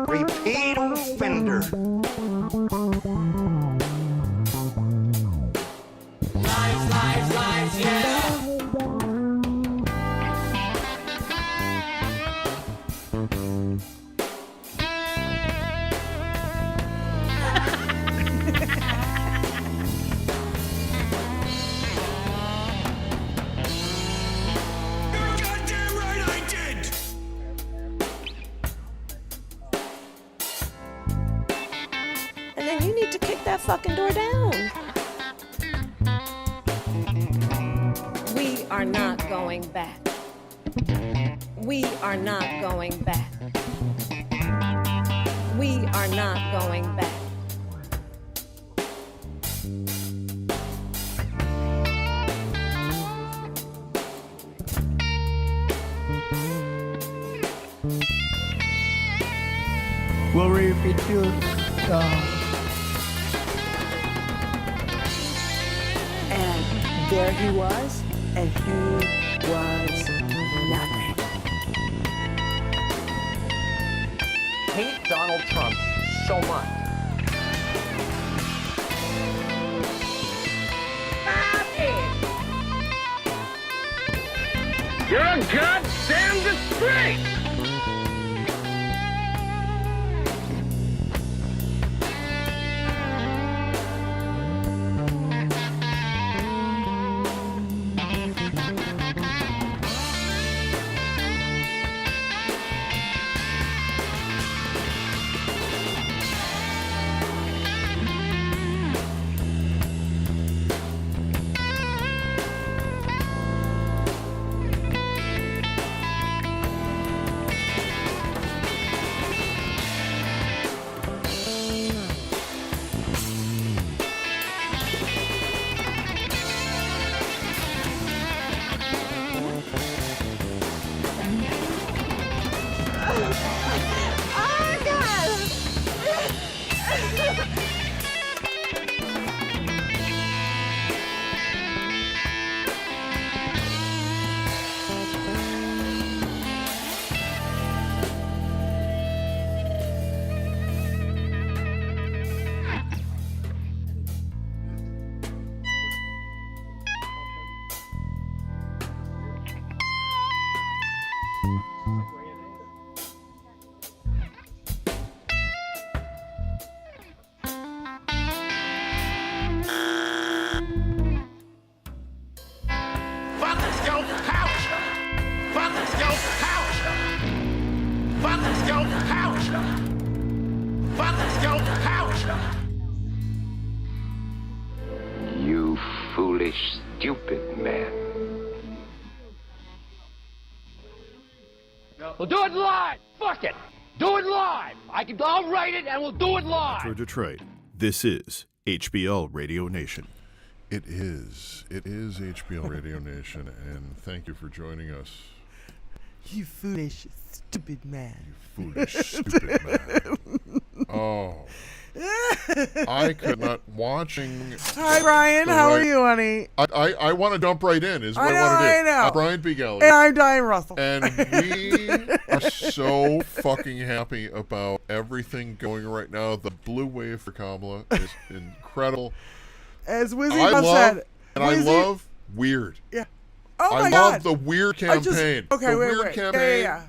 Repeat offender. Lies, lies, lies, yeah. And then you need to kick that fucking door down. We are not going back. We are not going back. We are not going back. Glory be to God. And there he was, and he was nothing. Hate Donald Trump so much. You're a goddamn disgrace! foolish, stupid man. We'll do it live. Fuck it. Do it live. I'll write it and we'll do it live. For Detroit, this is HBL Radio Nation. It is HBL Radio Nation, and thank you for joining us. You foolish, stupid man. You foolish, stupid man. Oh. I could not watching. Hi, Brian. How are you, honey? I want to dump right in, is what I want to do. I know. I'm Brian B. Galley. And I'm Diane Russell. And we are so fucking happy about everything going right now. The blue wave for Kamala is incredible. As Wizzy I said. I love weird. Yeah. Oh, my I God. love the weird campaign. Okay, the wait. weird campaign. Yeah.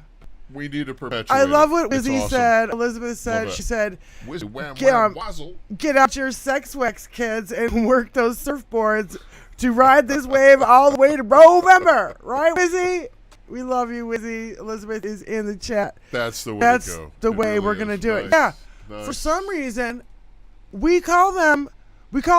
We need to perpetuate. I love what It's Wizzy awesome. said. Elizabeth said, she said, Wizzy, wham, Get wham, on. wazzle. get out your sex wax, kids, and work those surfboards to ride this wave all the way to November. Right, Wizzy? We love you, Wizzy. Elizabeth is in the chat. That's the way That's to go. the It way really we're going to is. do Nice. it. Yeah. Nice. For some reason, we call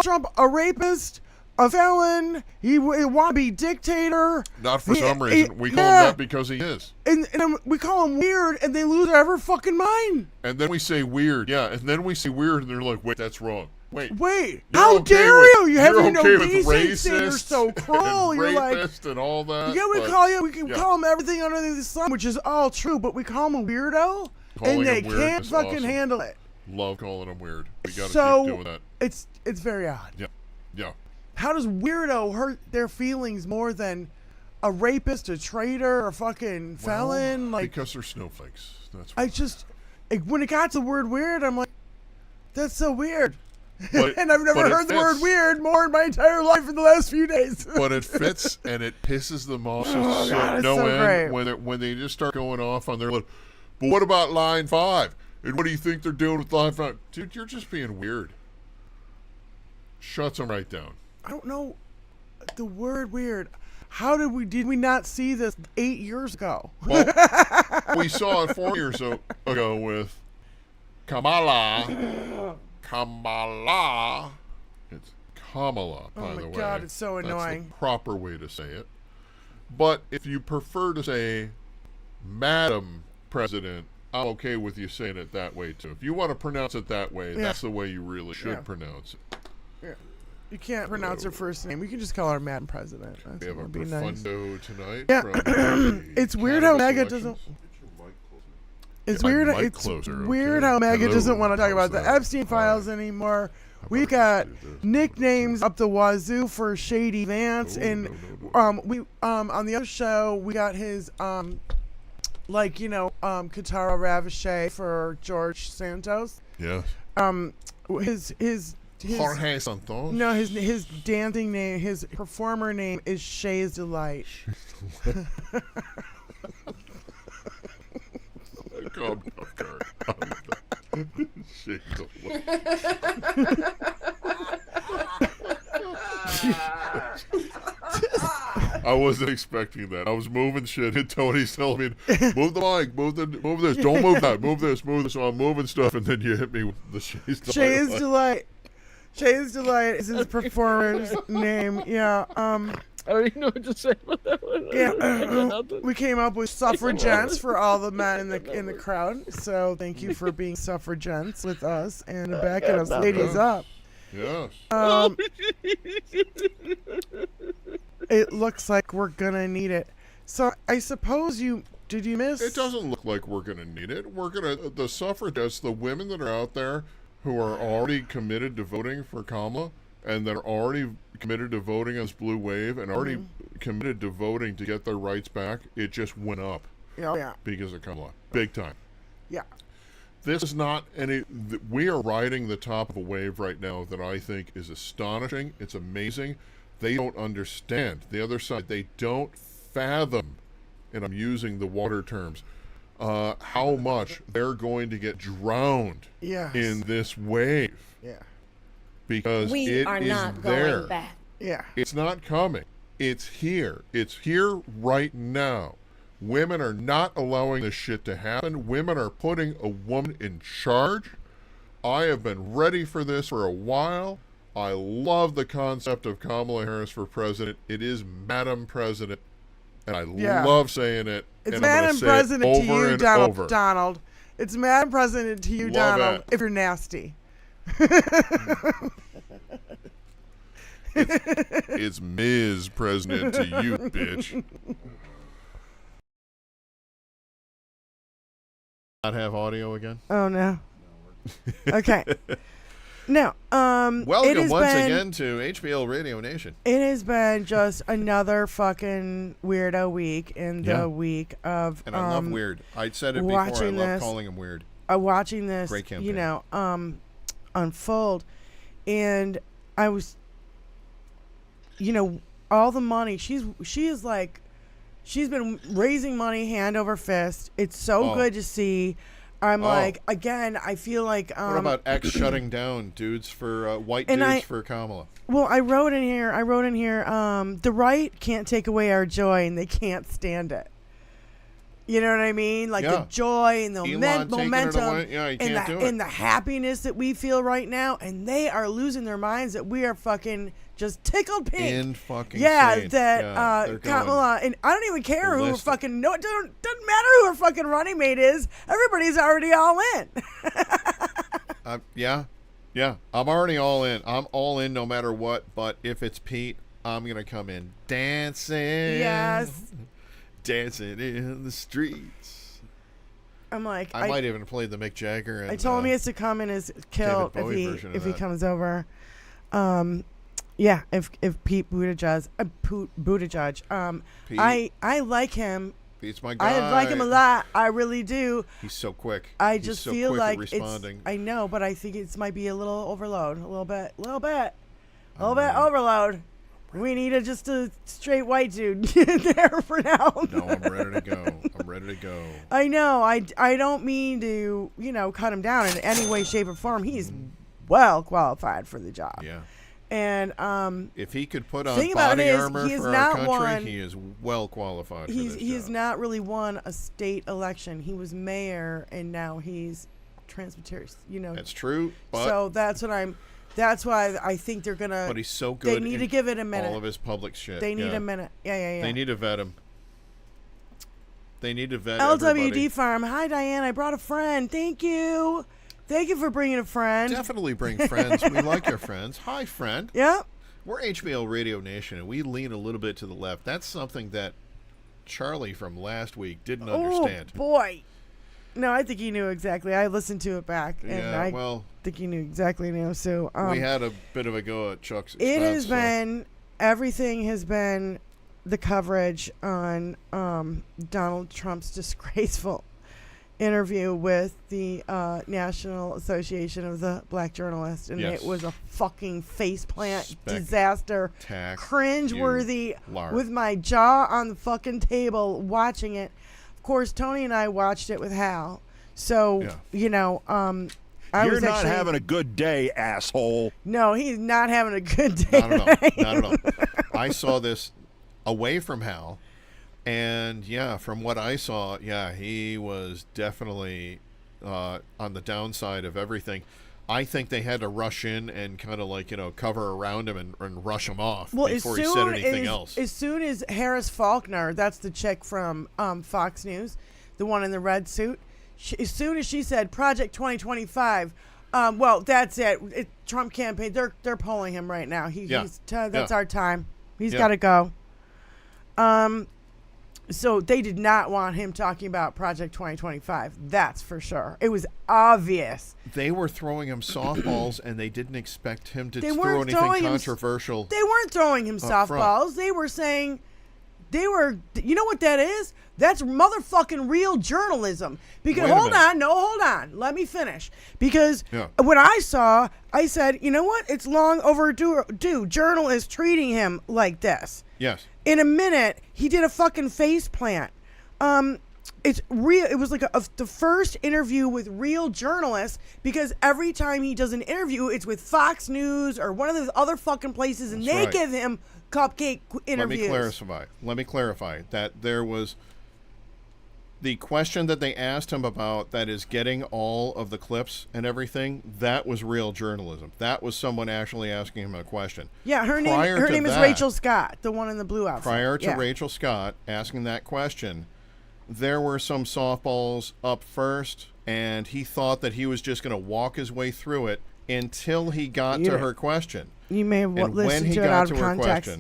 Trump a rapist, a felon, he want to be dictator. Not for some reason. We call him that because he is. And we call him weird, and they lose their ever fucking mind. And then we say weird. Yeah, and then we say weird, and they're like, wait, that's wrong. Wait, Wait, you're how okay dare with- you? You have you're no okay with decency. You're racist so cruel. and You're like, rapist and all that. yeah, we but can call him everything under the sun, which is all true, but we call him a weirdo, Calling and they him weird can't is fucking awesome. handle it. Love calling him weird. We gotta So keep doing that. it's very odd. Yeah. How does weirdo hurt their feelings more than a rapist, a traitor, a fucking felon? Well, Like, because they're snowflakes. That's why. I just, when it got to the word weird, I'm like, that's so weird. But- And I've never but it heard the word fits. weird more in my entire life in the last few days. But it fits and it pisses them off God, it's no so end great. when they just start going off on their little. But what about line 5? And what do you think they're doing with line 5? Dude, you're just being weird. Shuts them right down. I don't know the word weird. How did we not see this 8 years ago? Well, we saw it 4 years ago with Kamala. Kamala. It's Kamala, by the way. Oh my God, it's so annoying. That's the proper way to say it. But if you prefer to say Madam President, I'm okay with you saying it that way too. If you want to pronounce it that way, that's the way you really should pronounce it. Yeah. You can't pronounce her first name. We can just call her Madam President. That's We have a would be nice. profundo tonight. Yeah. From the It's weird how cannabis MAGA elections. doesn't. It's Get my weird. mic It's closer, weird okay? how MAGA Hello, doesn't want to talk about how's the that? Epstein files anymore. We've got nicknames up the wazoo for Shady Vance, and we on the other show we got his Katara Ravachey for George Santos. Yes. His Jorge Santos. no his dancing name, his performer name is Shay's Delight. Calm down, Kurt. Calm down. Shake the I wasn't expecting that. I was moving shit, and Tony's telling me, "Move the mic, move this, don't move that, move this." So I'm moving stuff, and then you hit me with the Shay's Delight. Shay's Delight. Shay's Delight is his performer's name. Yeah. I don't even know what to say about that one. Yeah, we came up with suffragettes for all the men in the crowd. So thank you for being suffragettes with us and backing us ladies up. Yes. It looks like we're gonna need it. So I suppose did you miss? It doesn't look like we're gonna need it. The suffragettes, the women that are out there who are already committed to voting for Kamala, and that are already committed to voting as Blue Wave, and already committed to voting to get their rights back, it just went up Yeah. because of Kamala. Big time. Yeah. This is not any... We are riding the top of a wave right now that I think is astonishing. It's amazing. They don't understand. The other side, they don't fathom, and I'm using the water terms, how much they're going to get drowned in this wave. Yeah. Because We it are is not there. going back. Yeah. It's not coming. It's here. It's here right now. Women are not allowing this shit to happen. Women are putting a woman in charge. I have been ready for this for a while. I love the concept of Kamala Harris for president. It is Madam President, and I love saying it. It's and I'm Madam say President it to over you, and Donald. over. Donald. It's Madam President to you, Love Donald. it. If you're nasty. It's Ms. President to you, bitch. Not have audio again? Oh no. Okay. No. Welcome once again to HBL Radio Nation. It has been just another fucking weirdo week in the week of And I love weird. I said it before. I love calling him weird. Watching this, Great campaign. you know, unfold, and I was, you know, all the money she is like, she's been raising money hand over fist. It's so good to see. I'm like, again, I feel like what about X shutting down dudes for white dudes for Kamala? Well, I wrote in here, the right can't take away our joy, and they can't stand it. You know what I mean? Like the joy and the momentum and the happiness that we feel right now, and they are losing their minds that we are fucking just tickled pink. Insane. That Kamala, and I don't even care who fucking, no, it doesn't matter who her fucking running mate is. Everybody's already all in. Yeah. I'm already all in. I'm all in no matter what, but if it's Pete, I'm going to come in dancing. Yes. Dancing in the streets. I'm like, I might even play the Mick Jagger. And, I told him he has to come in as kill if he comes over. Yeah, if Pete Buttigieg, I like him. Pete's my guy. I like him a lot. I really do. He's so quick. I just feel like responding. I know, but I think it might be a little overload, a little bit overload. We need just a straight white dude there for now. No, I'm ready to go. I know. I don't mean to, cut him down in any way, shape, or form. He's well qualified for the job. Yeah. And if he could put on body armor for our country, he is well qualified for this job. He's not really won a state election. He was mayor, and now he's transportation. That's true. But so that's why I think they're gonna. But he's so good. They need to give it a minute. All of his public shit. They need a minute. Yeah. They need to vet him. LWD everybody. Farm. Hi, Diane. I brought a friend. Thank you. Thank you for bringing a friend. Definitely bring friends. We like our friends. Hi, friend. Yeah. We're HBL Radio Nation, and we lean a little bit to the left. That's something that Charlie from last week didn't understand. Oh, boy. No, I think he knew exactly. I listened to it back, and I think he knew exactly. So we had a bit of a go at Chuck's expense. It has been, everything has been the coverage on Donald Trump's disgraceful interview with the National Association of the Black Journalists, and it was a fucking faceplant disaster, cringe-worthy, with my jaw on the fucking table watching it. Of course, Tony and I watched it with Hal, so You're not having a good day, asshole. No, he's not having a good day. Not at all. I saw this away from Hal. And from what I saw, he was definitely on the downside of everything. I think they had to rush in and kind of cover around him and rush him off before he said anything else. As soon as Harris Faulkner, that's the chick from Fox News, the one in the red suit, as soon as she said Project 2025, well, that's it. Trump campaign, they're polling him right now. That's our time. He's got to go. So they did not want him talking about Project 2025. That's for sure. It was obvious. They were throwing him softballs, and they didn't expect him to throw anything controversial. They weren't throwing him softballs. They were saying, you know what that is? That's motherfucking real journalism. Because hold on. Let me finish. Because when I said, you know what? It's long overdue. Journalists treating him like this. Yes. In a minute, he did a fucking face plant. It's real. It was like the first interview with real journalists, because every time he does an interview, it's with Fox News or one of those other fucking places, and they give him cupcake interviews. Let me clarify that there was the question that they asked him about, that is getting all of the clips and everything, that was real journalism. That was someone actually asking him a question. Yeah, her name is Rachel Scott, the one in the blue outfit. Prior to Rachel Scott asking that question, there were some softballs up first, and he thought that he was just going to walk his way through it until he got to her question. You may have listened to it out of context.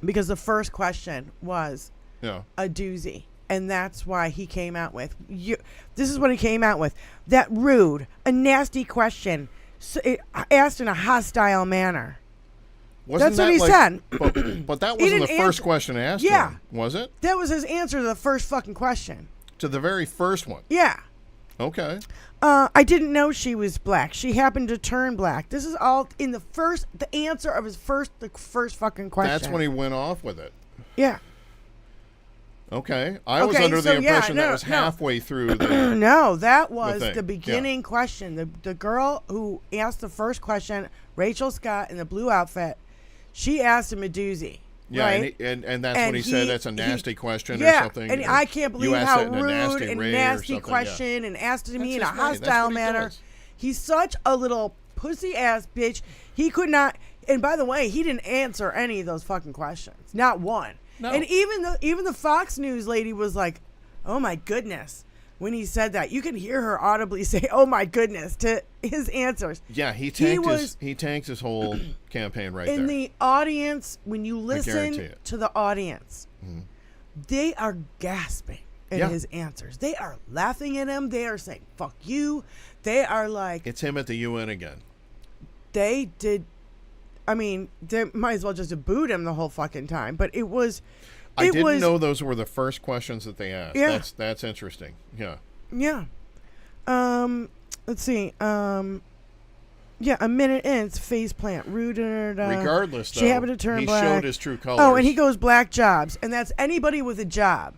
Because the first question was a doozy. And that's why he came out with this is what he came out with. That rude, a nasty question, asked in a hostile manner. That's what he said. But that wasn't the first question asked him, was it? That was his answer to the first fucking question. To the very first one? Yeah. Okay. I didn't know she was black. She happened to turn black. This is all in the answer of the first fucking question. That's when he went off with it. Yeah. Okay. I was under the impression that was halfway through the No, that was the beginning question. The girl who asked the first question, Rachel Scott in the blue outfit, she asked him a doozy. Yeah, right? and that's when he said that's a nasty question or something. And I can't believe how rude and nasty question and asked it to me in a hostile manner. He's such a little pussy ass bitch. He could not. And by the way, he didn't answer any of those fucking questions. Not one. No. And even the Fox News lady was like, "Oh my goodness," when he said that. You can hear her audibly say, "Oh my goodness," to his answers. Yeah, he tanked his whole campaign right there. In the audience, when you listen to the audience, they are gasping at his answers. They are laughing at him. They are saying, "Fuck you." They are like, it's him at the UN again. They did. I mean, they might as well just have booed him the whole fucking time. But it was. I didn't know those were the first questions that they asked. Yeah. That's interesting. Yeah. Yeah. Let's see. Yeah, a minute in, it's face plant. Rude. Regardless, though, she happened to turn black. He showed his true colors. Oh, and he goes black jobs, and that's anybody with a job,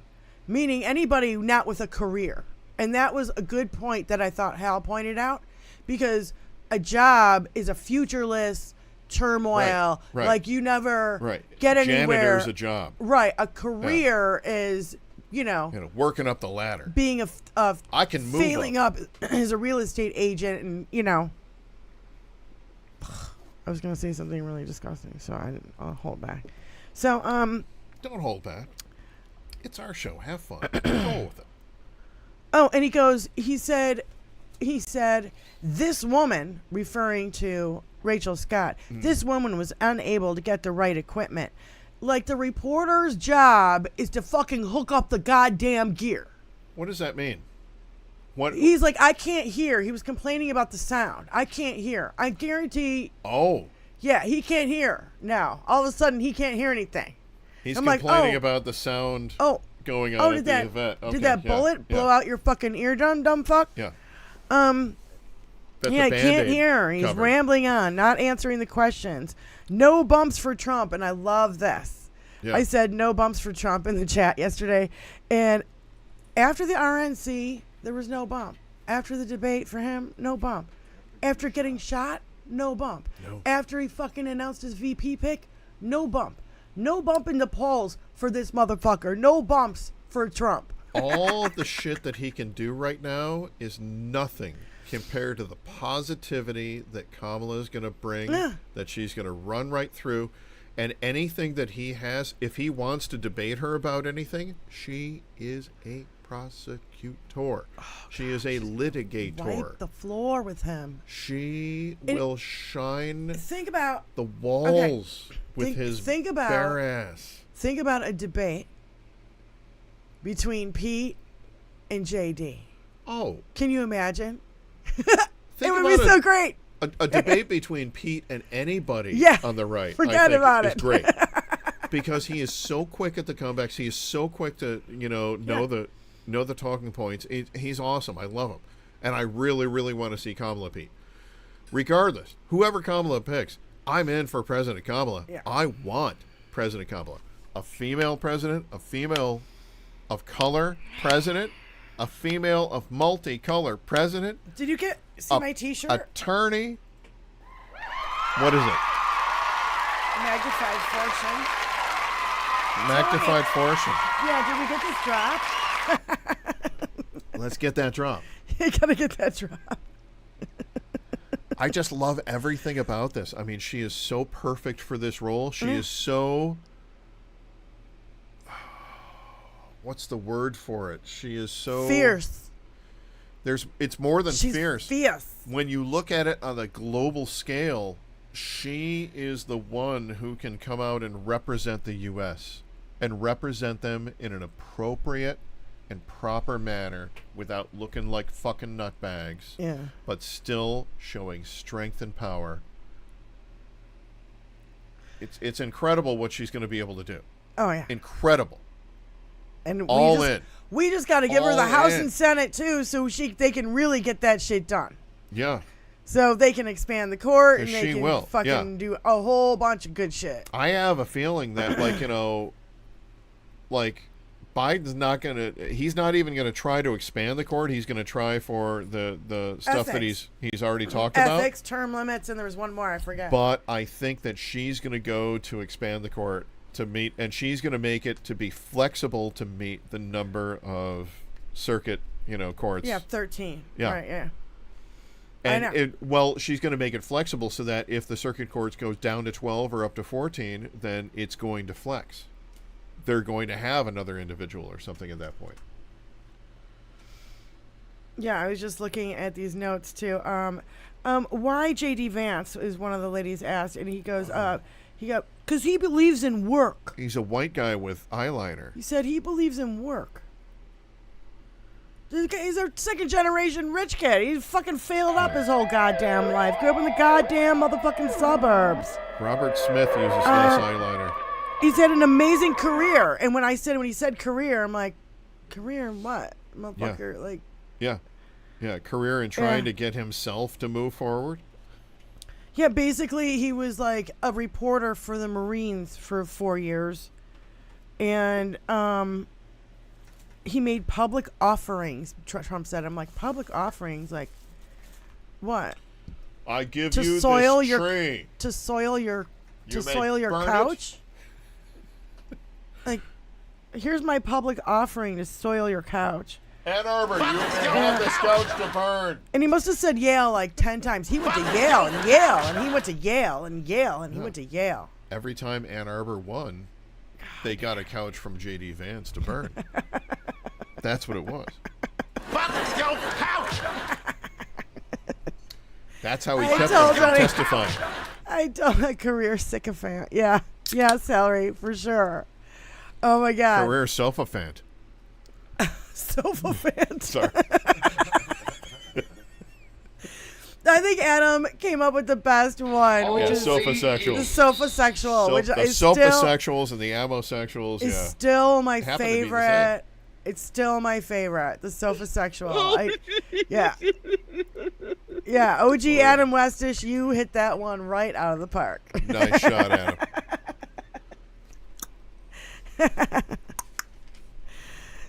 meaning anybody not with a career. And that was a good point that I thought Hal pointed out, because a job is a futureless turmoil. Right. Like you never get anywhere. Janitor's a job. Right. A career is, working up the ladder. Being I can move failing up as a real estate agent, and I was gonna say something really disgusting, so I'll hold back. So don't hold back. It's our show. Have fun. Roll with it. Oh, and he said, this woman, referring to Rachel Scott, this woman was unable to get the right equipment. Like, the reporter's job is to fucking hook up the goddamn gear. What does that mean? What? He's like, I can't hear. He was complaining about the sound. I can't hear. I guarantee. Oh. Yeah, he can't hear now. All of a sudden, he can't hear anything. He's complaining about the sound going on at the event. Okay, did that bullet blow out your fucking eardrum, dumb fuck? Yeah. I can't hear. He's rambling on, not answering the questions. No bumps for Trump, and I love this. Yeah. I said no bumps for Trump in the chat yesterday, and after the RNC, there was no bump. After the debate for him, no bump. After getting shot, no bump. No. After he fucking announced his VP pick, no bump. No bump in the polls for this motherfucker. No bumps for Trump. All the shit that he can do right now is nothing compared to the positivity that Kamala is going to bring, that she's going to run right through. And anything that he has, if he wants to debate her about anything, she is a prosecutor. She is a litigator. Wipe the floor with him. She will shine about the walls with his bare ass. Think about a debate between Pete and JD. Oh. Can you imagine? It would be so great. A debate between Pete and anybody on the right, forget about it. Is great. Because he is so quick at the comebacks. He is so quick to, know the talking points. He's awesome. I love him. And I really, really want to see Kamala Pete. Regardless, whoever Kamala picks, I'm in for President Kamala. Yeah. I want President Kamala. A female president, a female of color president, a female of multicolor president. Did you see my t-shirt? Attorney. What is it? Magnified fortune. Magnified fortune. Yeah, did we get this dropped? Let's get that drop. You gotta get that drop. I just love everything about this. I mean, she is so perfect for this role. She is so... What's the word for it? She is so... Fierce. It's more than She's fierce. When you look at it on a global scale, she is the one who can come out and represent the U.S. and represent them in an appropriate and proper manner without looking like fucking nutbags. Yeah. But still showing strength and power. It's incredible what she's going to be able to do. Oh, yeah. Incredible. And all in. We just got to give her the All House in. and Senate, too, so they can really get that shit done. Yeah. So they can expand the court, and She they can will, fucking yeah. do a whole bunch of good shit. I have a feeling that, Biden's not going to... He's not even going to try to expand the court. He's going to try for the stuff that he's already talked about. Ethics, term limits, and there was one more, I forget. But I think that she's going to go to expand the court to meet... And she's going to make it to be flexible to meet the number of circuit, courts. Yeah, 13. Yeah. Right, yeah. And I know. She's going to make it flexible so that if the circuit courts goes down to 12 or up to 14, then it's going to flex. They're going to have another individual or something at that point. Yeah, I was just looking at these notes too. Why J.D. Vance is one of the ladies asked, and he goes, because he believes in work. He's a white guy with eyeliner. He said he believes in work. He's a second generation rich kid. He fucking failed up his whole goddamn life. Grew up in the goddamn motherfucking suburbs. Robert Smith uses less eyeliner. He's had an amazing career. And when he said career, I'm like, career in what? Motherfucker, Yeah. Yeah, career in trying to get himself to move forward. Yeah, basically he was like a reporter for the Marines for 4 years. And he made public offerings. Trump said, I'm like, public offerings? Like, what? I give to you soil this your tree. To soil your You may soil your burn couch? Like, here's my public offering to soil your couch. Ann Arbor, you may have this couch to burn. And he must have said Yale like 10 times. He went to Yale and Yale and he went to Yale and Yale and he went to Yale. Every time Ann Arbor won, they got a couch from J.D. Vance to burn. That's what it was. Fuck your couch! That's how he kept them from testifying. I told a career sycophant. Yeah. Yeah, Celery, for sure. Oh, my God. Career sofa-fant. Sofa-fant. Sorry. I think Adam came up with the best one, which is sofa-sexual. the sofa-sexual, which the is sofa-sexuals and the amosexuals, is yeah. still my Happen to be the favorite. It's still my favorite, the sofa-sexual. Yeah. Yeah, OG Adam Westish, you hit that one right out of the park. Nice shot, Adam.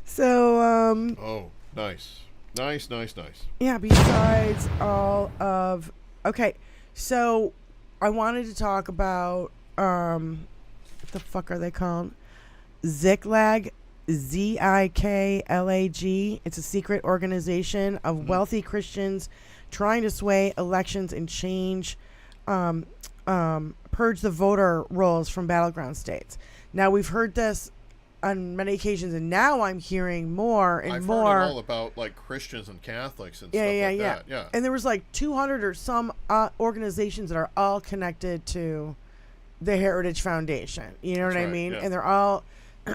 So, Oh, nice. Nice. yeah, besides all of... Okay, so I wanted to talk about, what the fuck are they called? Ziklag, Ziklag. It's a secret organization of wealthy Christians trying to sway elections and change, purge the voter rolls from battleground states. Now, we've heard this on many occasions, and now I'm hearing more and more. I've heard it all about like Christians and Catholics and stuff like that. Yeah. And there was like 200 or some organizations that are all connected to the Heritage Foundation. You know what I mean? Yeah. And they're all...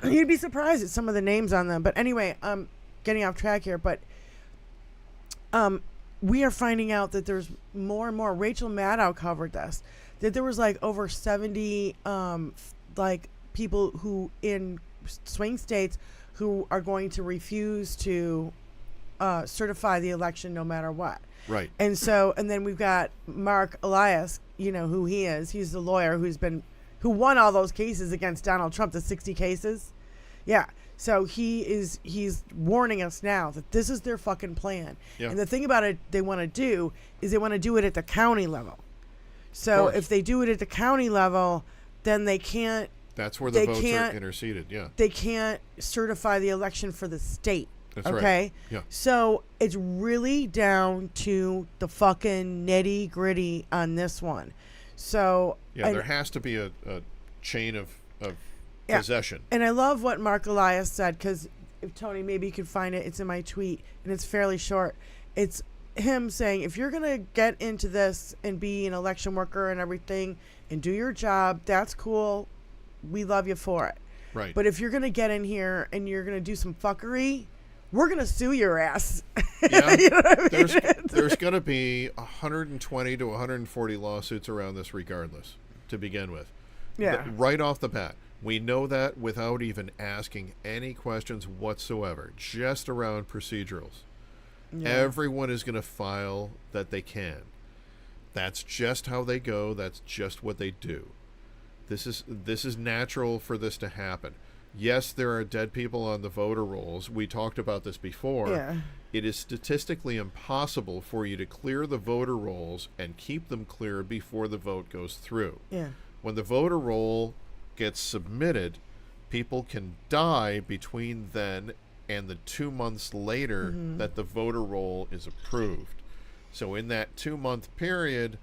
You'd be surprised at some of the names on them. But anyway, I'm getting off track here. But we are finding out that there's more and more. Rachel Maddow covered this. That there was like over 70 like people who in swing states who are going to refuse to certify the election no matter what. Right. And then we've got Mark Elias, you know who he is. He's the lawyer who won all those cases against Donald Trump, the 60 cases. Yeah. So he's warning us now that this is their fucking plan. Yeah. And the thing about it they want to do is they want to do it at the county level. So if they do it at the county level, then they can't... That's where the votes are interceded, yeah. They can't certify the election for the state. That's okay? right. Yeah. So it's really down to the fucking nitty gritty on this one. So Yeah, there has to be a chain of possession. And I love what Mark Elias said, because if Tony, maybe you can find it. It's in my tweet, and it's fairly short. It's him saying, if you're going to get into this and be an election worker and everything and do your job, that's cool. We love you for it. Right. But if you're going to get in here and you're going to do some fuckery, we're going to sue your ass. Yeah. You know what I mean? There's going to be 120 to 140 lawsuits around this regardless, to begin with. Yeah. Right off the bat. We know that without even asking any questions whatsoever, just around procedurals. Yeah. Everyone is going to file that they can. That's just how they go. That's just what they do. This is natural for this to happen. Yes, there are dead people on the voter rolls. We talked about this before. Yeah. It is statistically impossible for you to clear the voter rolls and keep them clear before the vote goes through. Yeah. When the voter roll gets submitted, people can die between then and the 2 months later that the voter roll is approved. So in that 2-month period,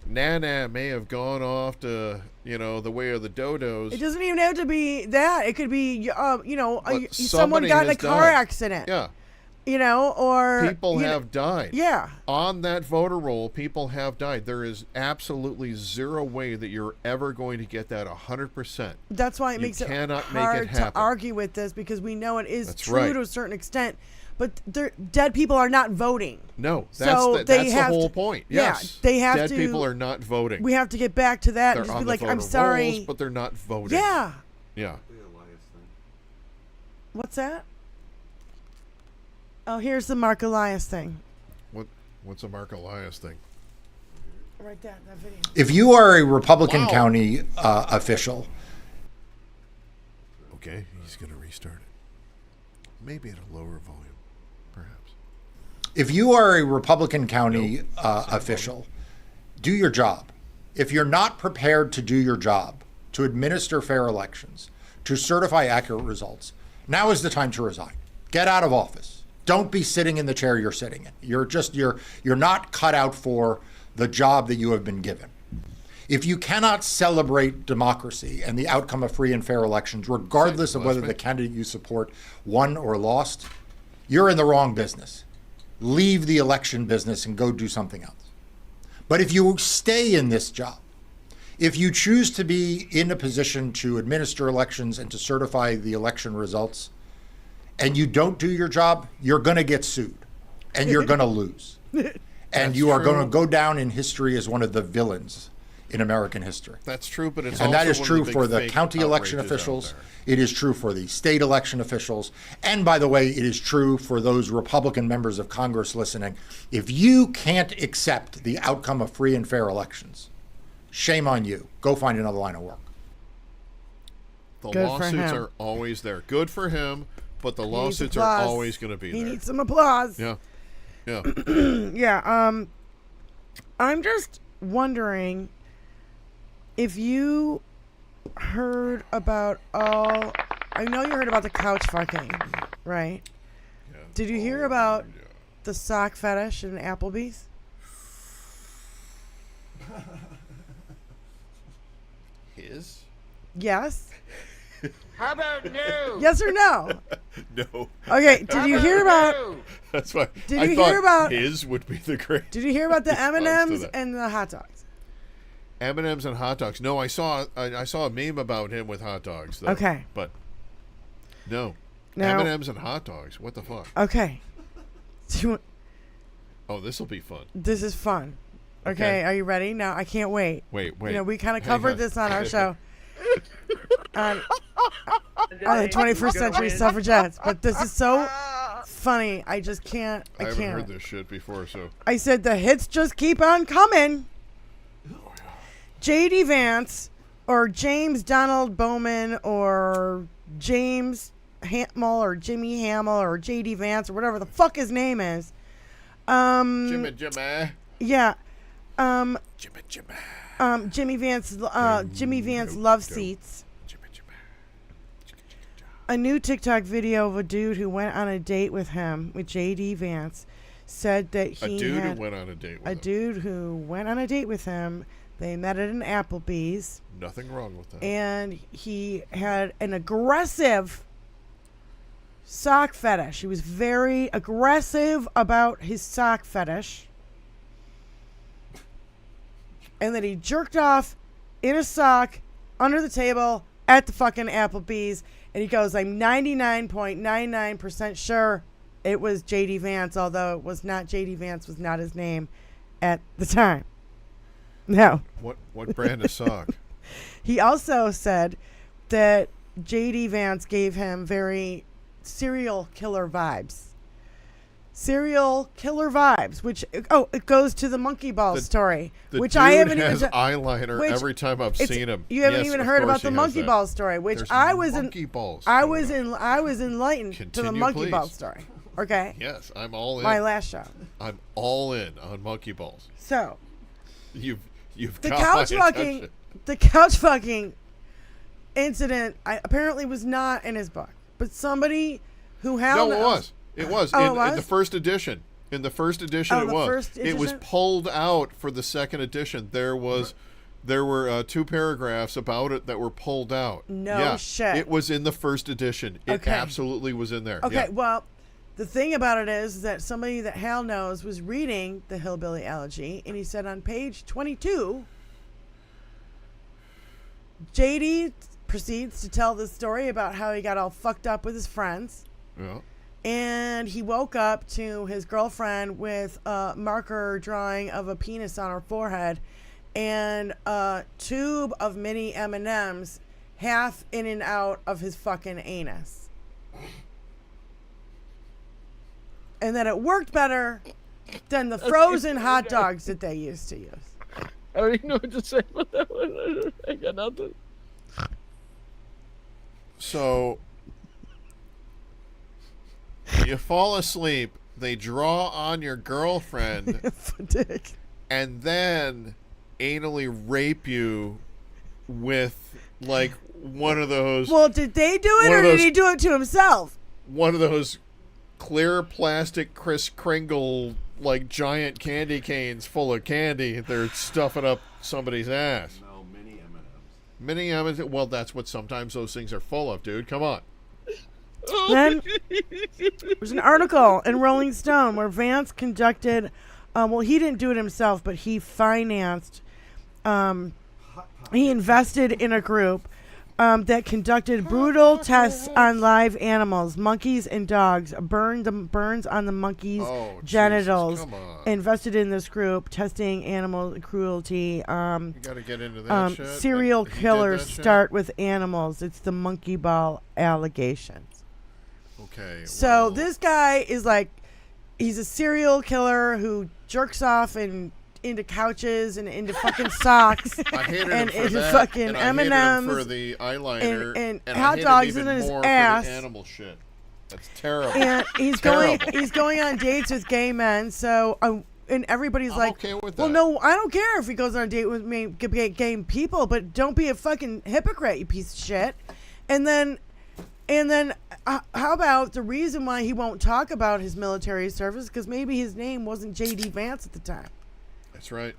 Nana may have gone off to, the way of the dodos. It doesn't even have to be that. It could be, someone somebody got in a has car died. accident. Yeah. Or people have died. Yeah. On that voter roll, people have died. There is absolutely zero way that you're ever going to get that 100%. That's why it makes it hard to argue with this, because we know it is true to a certain extent. But dead people are not voting. No, that's the whole point. Yes, yeah, they have dead people are not voting. We have to get back to that They're and just on be the like, voter I'm sorry, rolls, but they're not voting. Yeah. Yeah. What's that? Oh, here's the Mark Elias thing. What's a Mark Elias thing? Right there, that video. If you are a Republican County official. Okay, he's going to restart it. Maybe at a lower volume, perhaps. If you are a Republican County official, do your job. If you're not prepared to do your job, to administer fair elections, to certify accurate results, now is the time to resign. Get out of office. Don't be sitting in the chair you're sitting in. You're not cut out for the job that you have been given. If you cannot celebrate democracy and the outcome of free and fair elections, regardless of whether the candidate you support won or lost, you're in the wrong business. Leave the election business and go do something else. But if you stay in this job, if you choose to be in a position to administer elections and to certify the election results, and you don't do your job, you're going to get sued, and you're going to lose. And you are going to go down in history as one of the villains in American history. That's true, but it's and also that is one true of the for the big county election outrages officials. out there. It is true for the state election officials. And by the way, it is true for those Republican members of Congress listening. If you can't accept the outcome of free and fair elections, shame on you. Go find another line of work. The lawsuits are always there. Good for him, but the lawsuits are always going to be there. He needs some applause. Yeah. Yeah. Yeah. I'm just wondering if you heard about I know you heard about the couch fucking, right? Yeah. Did you hear about the sock fetish in Applebee's? His? Yes. How about no? Yes or no? No. Okay, did you hear about... That's why Did you hear about... his would be the great... Did you hear about the M&Ms and the hot dogs? M&Ms and hot dogs. No, I saw a meme about him with hot dogs, though. Okay. But, no. Now, M&Ms and hot dogs. What the fuck? Okay. Oh, this will be fun. This is fun. Okay, are you ready? Now, I can't wait. Wait. You know, we kind of covered this on our show. On the 21st century suffragettes, but this is so funny. I just can't. I haven't can't. heard this shit before, so. I said the hits just keep on coming. J.D. Vance or James Donald Bowman or James Hamill or Jimmy Hamill or J.D. Vance or whatever the fuck his name is. Jimmy. Yeah. Jimmy. Jimmy Vance love seats. a new TikTok video of a dude who went on a date with him, with J.D. Vance, said that he A dude had who went on a date with a him. dude who went on a date with him. They met at an Applebee's. Nothing wrong with that. And he had an aggressive sock fetish. He was very aggressive about his sock fetish. And then he jerked off in a sock under the table at the fucking Applebee's. And he goes, I'm 99.99% sure it was J.D. Vance, although it was not J.D. Vance, was not his name at the time. No. What brand of sock? He also said that J.D. Vance gave him very serial killer vibes. Serial killer vibes, which it goes to the monkey ball story, which dude I haven't has even eyeliner every time I've seen him. You haven't Yes, even of heard about course the he monkey has ball that. story, which There's I was monkey balls I going was on. I was enlightened to the Continue, monkey please. ball story. Okay. Yes, I'm all in. My last show. I'm all in on monkey balls. So You've the got couch my fucking attention. the couch fucking incident apparently was not in his book, but somebody who had No, it was. It was. Oh, in, it was? in the first edition. In the first edition, Oh, it the was. first It was edition? pulled out for the second edition. There were 2 paragraphs about it that were pulled out. No yeah, shit. It was in the first edition. It Okay. absolutely was in there. Okay, Yeah. well, the thing about it is that somebody that Hal knows was reading the Hillbilly Elegy, and he said on page 22, JD proceeds to tell the story about how he got all fucked up with his friends. Yeah. And he woke up to his girlfriend with a marker drawing of a penis on her forehead and a tube of mini M&Ms half in and out of his fucking anus. And that it worked better than the frozen hot dogs that they used to use. I don't even know what to say about that one. I got nothing. So you fall asleep, they draw on your girlfriend, Dick. and then anally rape you with like one of those Well, did they do it One or of did those- he do it to himself? one of those clear plastic Kris Kringle like giant candy canes full of candy. They're stuffing up somebody's ass. No, mini M&Ms. Mini M&Ms. Well, that's what sometimes those things are full of, dude. Come on. Then there's an article in Rolling Stone where Vance conducted, well, he didn't do it himself, but he financed, he invested in a group that conducted brutal tests on live animals, monkeys and dogs, burns on the monkeys' Oh, Jesus, genitals. come on. Invested in this group, testing animal cruelty. You got to get into that shit. Serial He did killers that shit? start with animals. It's the monkey ball allegations. Okay. So well, this guy is like, he's a serial killer who jerks off and into couches and into fucking socks I hated and him for into that, fucking and I hated him M&Ms for the eyeliner and I hot hated dogs even in his more ass. For the animal shit. That's terrible. and he's going on dates with gay men. So and everybody's I'm like, okay with well, that. no, I don't care if he goes on a date with me, gay people, but don't be a fucking hypocrite, you piece of shit. And then how about the reason why he won't talk about his military service? Because maybe his name wasn't J.D. Vance at the time. That's right.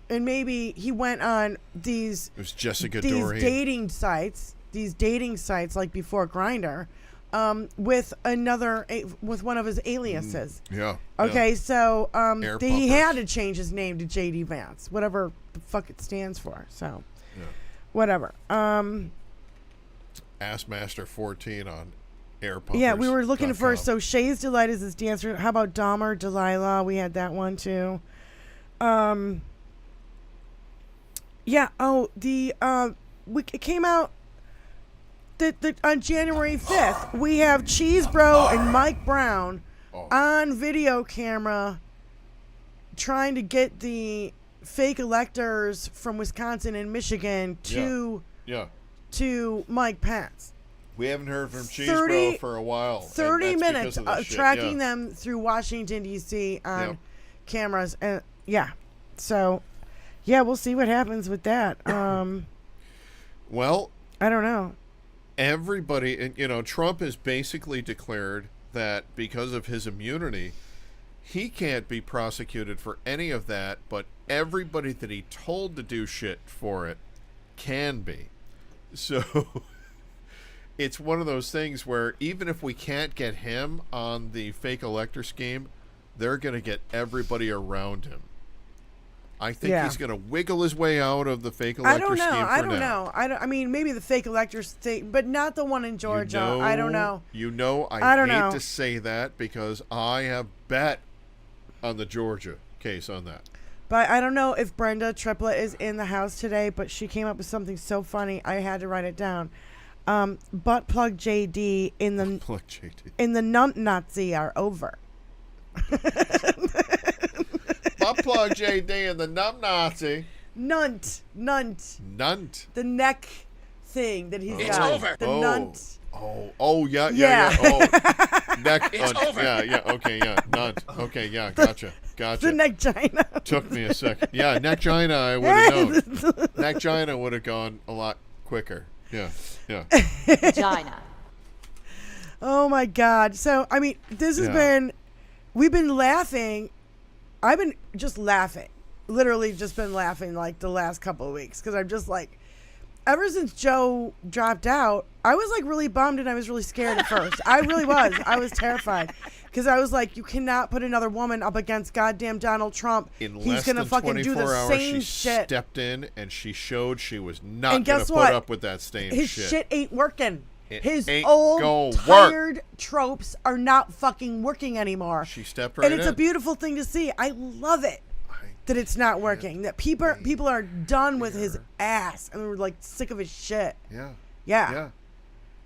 And maybe he went on these It was Jessica these Doreen. dating sites like before Grindr, with one of his aliases. Yeah. Okay, so Air he pumpers. had to change his name to J.D. Vance, whatever the fuck it stands for. So, whatever. Assmaster 14 on Air Pumpers. Yeah, we were looking for. .com. So Shay's Delight is his dancer. How about Dahmer Delilah? We had that one too. Yeah. Oh, it came out. On January 5th, we have Cheese Bro and Mike Brown on video camera trying to get the fake electors from Wisconsin and Michigan to Mike Pence. We haven't heard from Cheese 30 Bro for a while. 30 minutes of tracking them through Washington, D.C. on cameras. And so, we'll see what happens with that. Well, I don't know. everybody, and Trump has basically declared that because of his immunity, he can't be prosecuted for any of that, but everybody that he told to do shit for it can be. So it's one of those things where even if we can't get him on the fake elector scheme, they're going to get everybody around him. I think he's going to wiggle his way out of the fake elector scheme for now. I don't know. I mean, maybe the fake electors thing, but not the one in Georgia. I don't know. I hate to say that because I have bet on the Georgia case on that. But I don't know if Brenda Triplett is in the house today, but she came up with something so funny I had to write it down. Butt plug JD in the nunt Nazi are over. Butt plug JD and the numb Nazi. Nunt. The neck thing that he's got. It's over. The nunt. Yeah. Oh, neck. It's over. Yeah. Okay, yeah. Nunt. Okay, yeah. Gotcha. The neck gina. Took me a second. Yeah, neck gina. I would have known. Neck gina would have gone a lot quicker. Yeah. Vagina. Oh my God. So I mean, this has been. We've been laughing. I've been just laughing. Literally just been laughing like the last couple of weeks because I'm just like, ever since Joe dropped out, I was like really bummed and I was really scared at first. I really was. I was terrified because I was like, you cannot put another woman up against goddamn Donald Trump. He's gonna fucking do the hours, same she shit. Stepped in and she showed she was not and gonna guess put what? up with that same His shit. shit ain't working. His ain't old gonna tired tropes are not fucking working anymore. She stepped right in. And it's a beautiful thing to see. I love it that it's not working. That people are done with his ass and we're like sick of his shit. Yeah.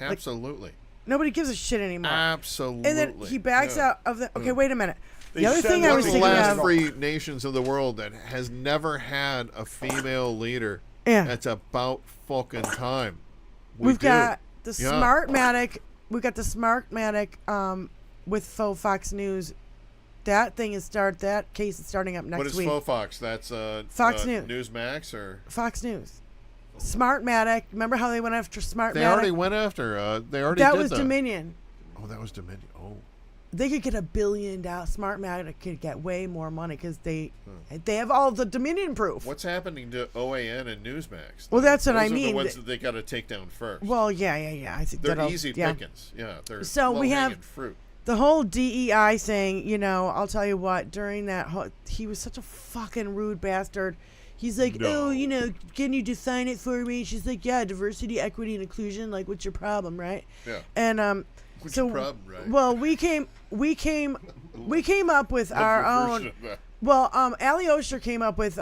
Absolutely. Nobody gives a shit anymore. Absolutely. And then he backs out of the. Okay, wait a minute. The other said thing I was one of thinking the last of. free nations of the world that has never had a female leader. Yeah. That's about fucking time. We've got the Smartmatic. We've got the Smartmatic with faux Fox News. That thing is that case is starting up next week. What is faux Fox? That's Fox News. Newsmax or Fox News. Smartmatic. Remember how they went after Smartmatic? They already went after. They already that did was Dominion. Oh, that was Dominion. Oh. They could get $1 billion. Smartmatic could get way more money because they have all the Dominion proof. What's happening to OAN and Newsmax? Well, that's what I Those are mean. the ones that they got to take down first. Well, yeah. I think they're easy pickings. Yeah, they're so we have fruit. The whole DEI thing. I'll tell you what. During that, he was such a fucking rude bastard. He's like, can you define it for me? She's like, yeah, diversity, equity, and inclusion. Like, what's your problem, right? Yeah. And what's your problem, right? Well, we came up with our own. Well, Ali Osher came up with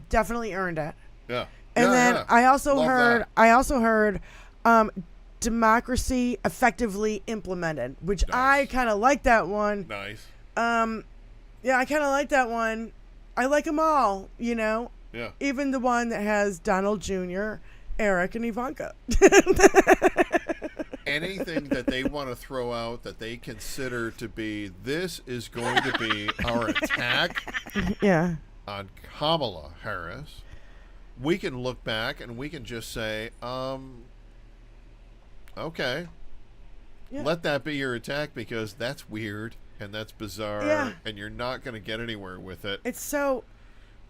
definitely earned it. Yeah. And then I also Love heard democracy effectively implemented, which I kind of like that one. Nice. Yeah, I kind of like that one. I like them all, Yeah. Even the one that has Donald Jr., Eric, and Ivanka. Anything that they want to throw out that they consider to be, this is going to be our attack on Kamala Harris, we can look back and we can just say, okay, let that be your attack because that's weird and that's bizarre and you're not going to get anywhere with it. It's so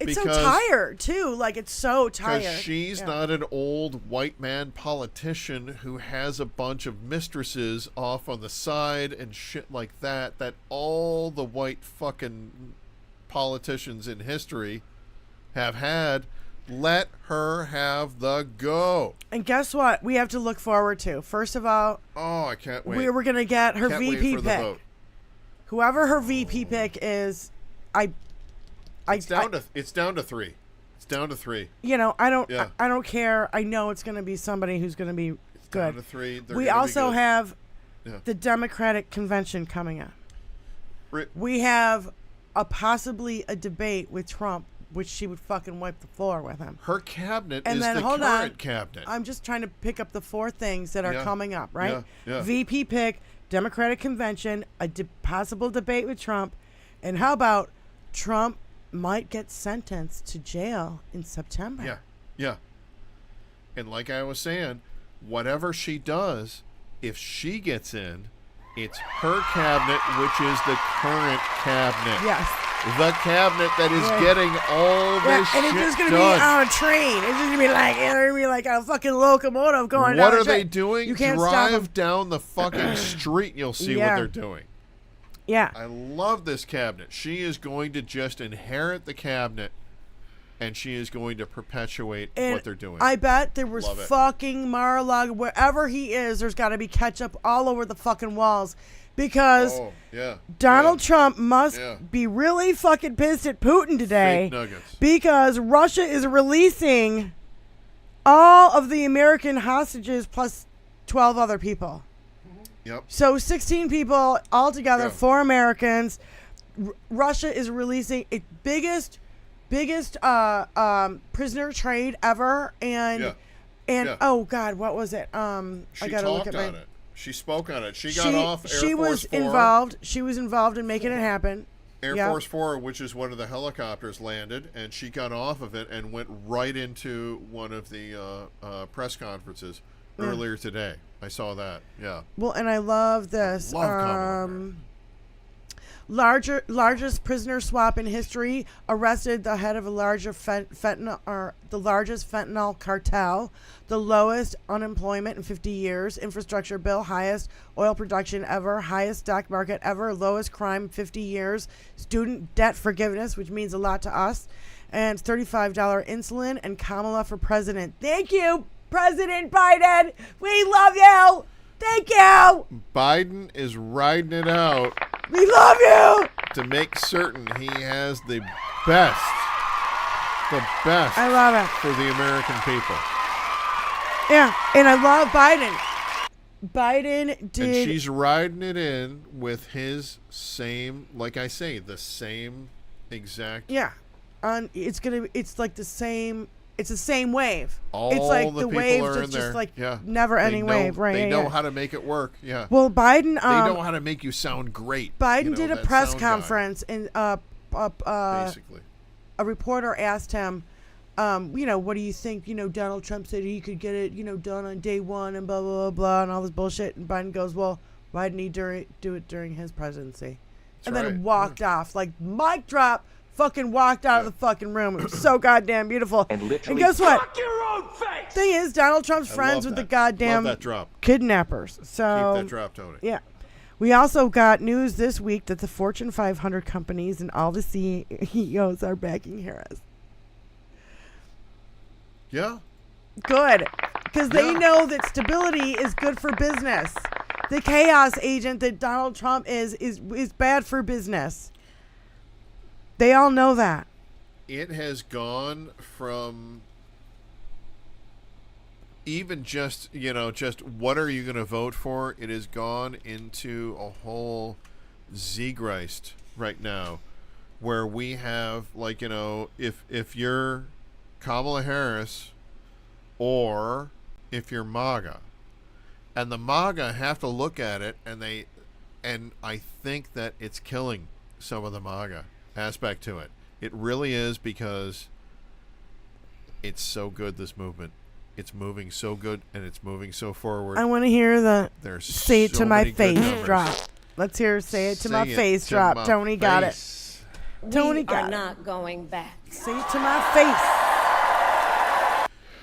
tired too. Like, it's so tired. Because she's not an old white man politician who has a bunch of mistresses off on the side and shit like that all the white fucking politicians in history have had. Let her have the go. And guess what? We have to look forward to. First of all, I can't wait. We're going to get her can't VP wait for the pick. vote. Whoever her VP pick is, It's down to 3. It's down to 3. I don't care. I know it's going to be somebody who's going to be good. Down to 3. We also have the Democratic convention coming up. We have possibly a debate with Trump, which she would fucking wipe the floor with him. Her cabinet and is then, the hold current on. cabinet. I'm just trying to pick up the 4 things that are coming up, right? Yeah. VP pick, Democratic convention, a possible debate with Trump, and how about Trump might get sentenced to jail in September? Yeah. And like I was saying, whatever she does, if she gets in, it's her cabinet, which is the current cabinet. Yes. The cabinet that is getting all this and shit it's just gonna done. be on a train. It's just gonna be like a fucking locomotive going down. What a are they train. doing? You can't stop 'em. Drive down the fucking street, you'll see what they're doing. Yeah. I love this cabinet. She is going to just inherit the cabinet, and she is going to perpetuate what they're doing. I bet there was Love it. fucking Mar-a-Lago, wherever he is, there's got to be ketchup all over the fucking walls. Because Donald Trump must be really fucking pissed at Putin today. Fake nuggets. Because Russia is releasing all of the American hostages plus 12 other people. Yep. So 16 people altogether, 4 Americans. Russia is releasing its biggest prisoner trade ever, and oh God, what was it? I gotta look at my. She spoke on it. She got off Air She Force was 4. involved. She was involved in making it happen. Air Force 4, which is one of the helicopters, landed, and she got off of it and went right into one of the press conferences earlier today. I saw that. Yeah. Well, and I love this. Largest prisoner swap in history. Arrested the head of a larger fentanyl, or the largest fentanyl cartel. The lowest unemployment in 50 years. Infrastructure bill. Highest oil production ever. Highest stock market ever. Lowest crime in 50 years. Student debt forgiveness, which means a lot to us. And $35 insulin. And Kamala for president. Thank you, President Biden. We love you. Thank you. Biden is riding it out. We love you. To make certain he has the best. I love it. For the American people. Yeah, and I love Biden. Biden did. And she's riding it in with his same, like I say, the same exact. Yeah, it's like the same. It's the same wave. All it's like the the people wave are in just there. like Yeah. never-ending wave, right? They know how to make it work. Yeah. Well, Biden. They know how to make you sound great. Biden did a press conference, and basically, a reporter asked him, what do you think? Donald Trump said he could get it, done on day one, and blah blah blah blah, and all this bullshit. And Biden goes, "Well, why didn't he do it during his presidency?" And then walked off, like mic drop. Fucking walked out of the fucking room. It was so goddamn beautiful. And guess what? Fuck your own face! Thing is, Donald Trump's friends with the goddamn Love that drop. kidnappers. So Keep that drop, Tony. Yeah. We also got news this week that the Fortune 500 companies and all the CEOs are backing Harris. Yeah. Good. Because they know that stability is good for business. The chaos agent that Donald Trump is bad for business. They all know that. It has gone from even just what are you going to vote for? It has gone into a whole Zeitgeist right now where we have if you're Kamala Harris or if you're MAGA, and the MAGA have to look at it and I think that it's killing some of the MAGA aspect to it. It really is, because it's so good, this movement. It's moving so good and it's moving so forward. I want to hear the There's say it so to my many good face numbers. drop. Let's hear say it to my Say it face to drop. my Tony got it. face. Tony We got are it. not going back. Say it to my face.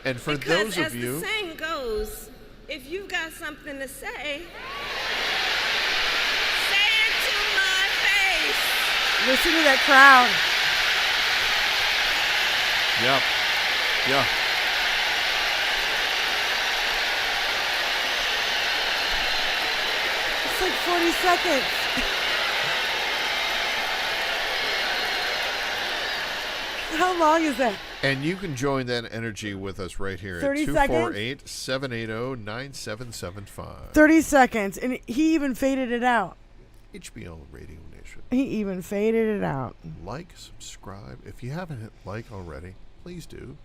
And for Because those as of you, the saying goes, if you've got something to say, say it to my face. Listen to that crowd. yeah. It's like 40 seconds. How long is that? And you can join that energy with us right here 30 at seconds? 248-780-9775. 30 seconds. And he even faded it out. HBO Radio Nation. He even faded it out. Like, subscribe. If you haven't hit like already, please do.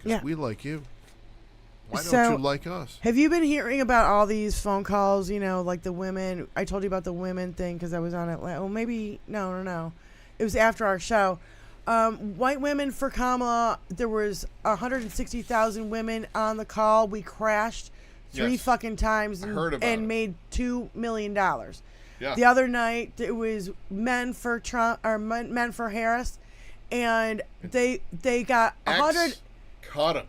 Because we like you. Why don't you like us? Have you been hearing about all these phone calls, like the women? I told you about the women thing because I was on it. Well, maybe, no. It was after our show. White women for Kamala. There was 160,000 women on the call. We crashed 3 fucking times and made $2 million. Yeah. The other night it was men for Trump or men for Harris, and they got 100. Caught him.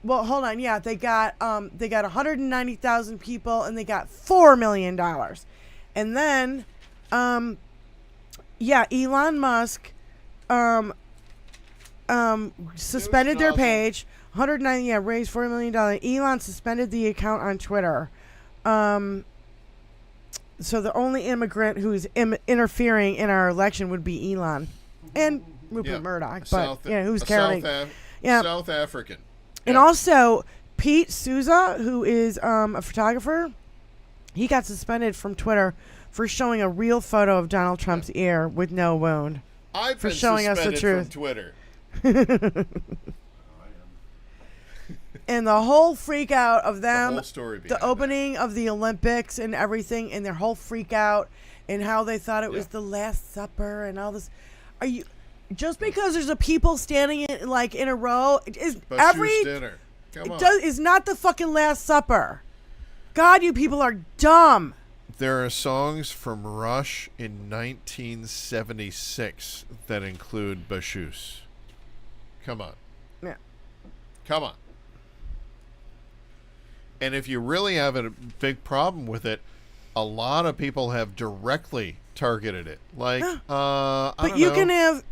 Well, hold on. Yeah, they got 190,000 people, and they got $4 million. And then, Elon Musk, suspended their page. 190. Yeah, raised $4 million. Elon suspended the account on Twitter. So the only immigrant who's interfering in our election would be Elon and Rupert Murdoch. But who's counting? South African. And also, Pete Souza, who is a photographer, he got suspended from Twitter for showing a real photo of Donald Trump's ear with no wound. I've for been showing us the truth. From Twitter. And the whole freak out of them, the opening of the Olympics and everything, and their whole freak out and how they thought it was the Last Supper and all this. Are you... Just because there's a people standing in a row is dinner. Come on. Is not the fucking Last Supper. God, you people are dumb. There are songs from Rush in 1976 that include Bashus. Come on. Yeah. Come on. And if you really have a big problem with it, a lot of people have directly targeted it. Like, but you can have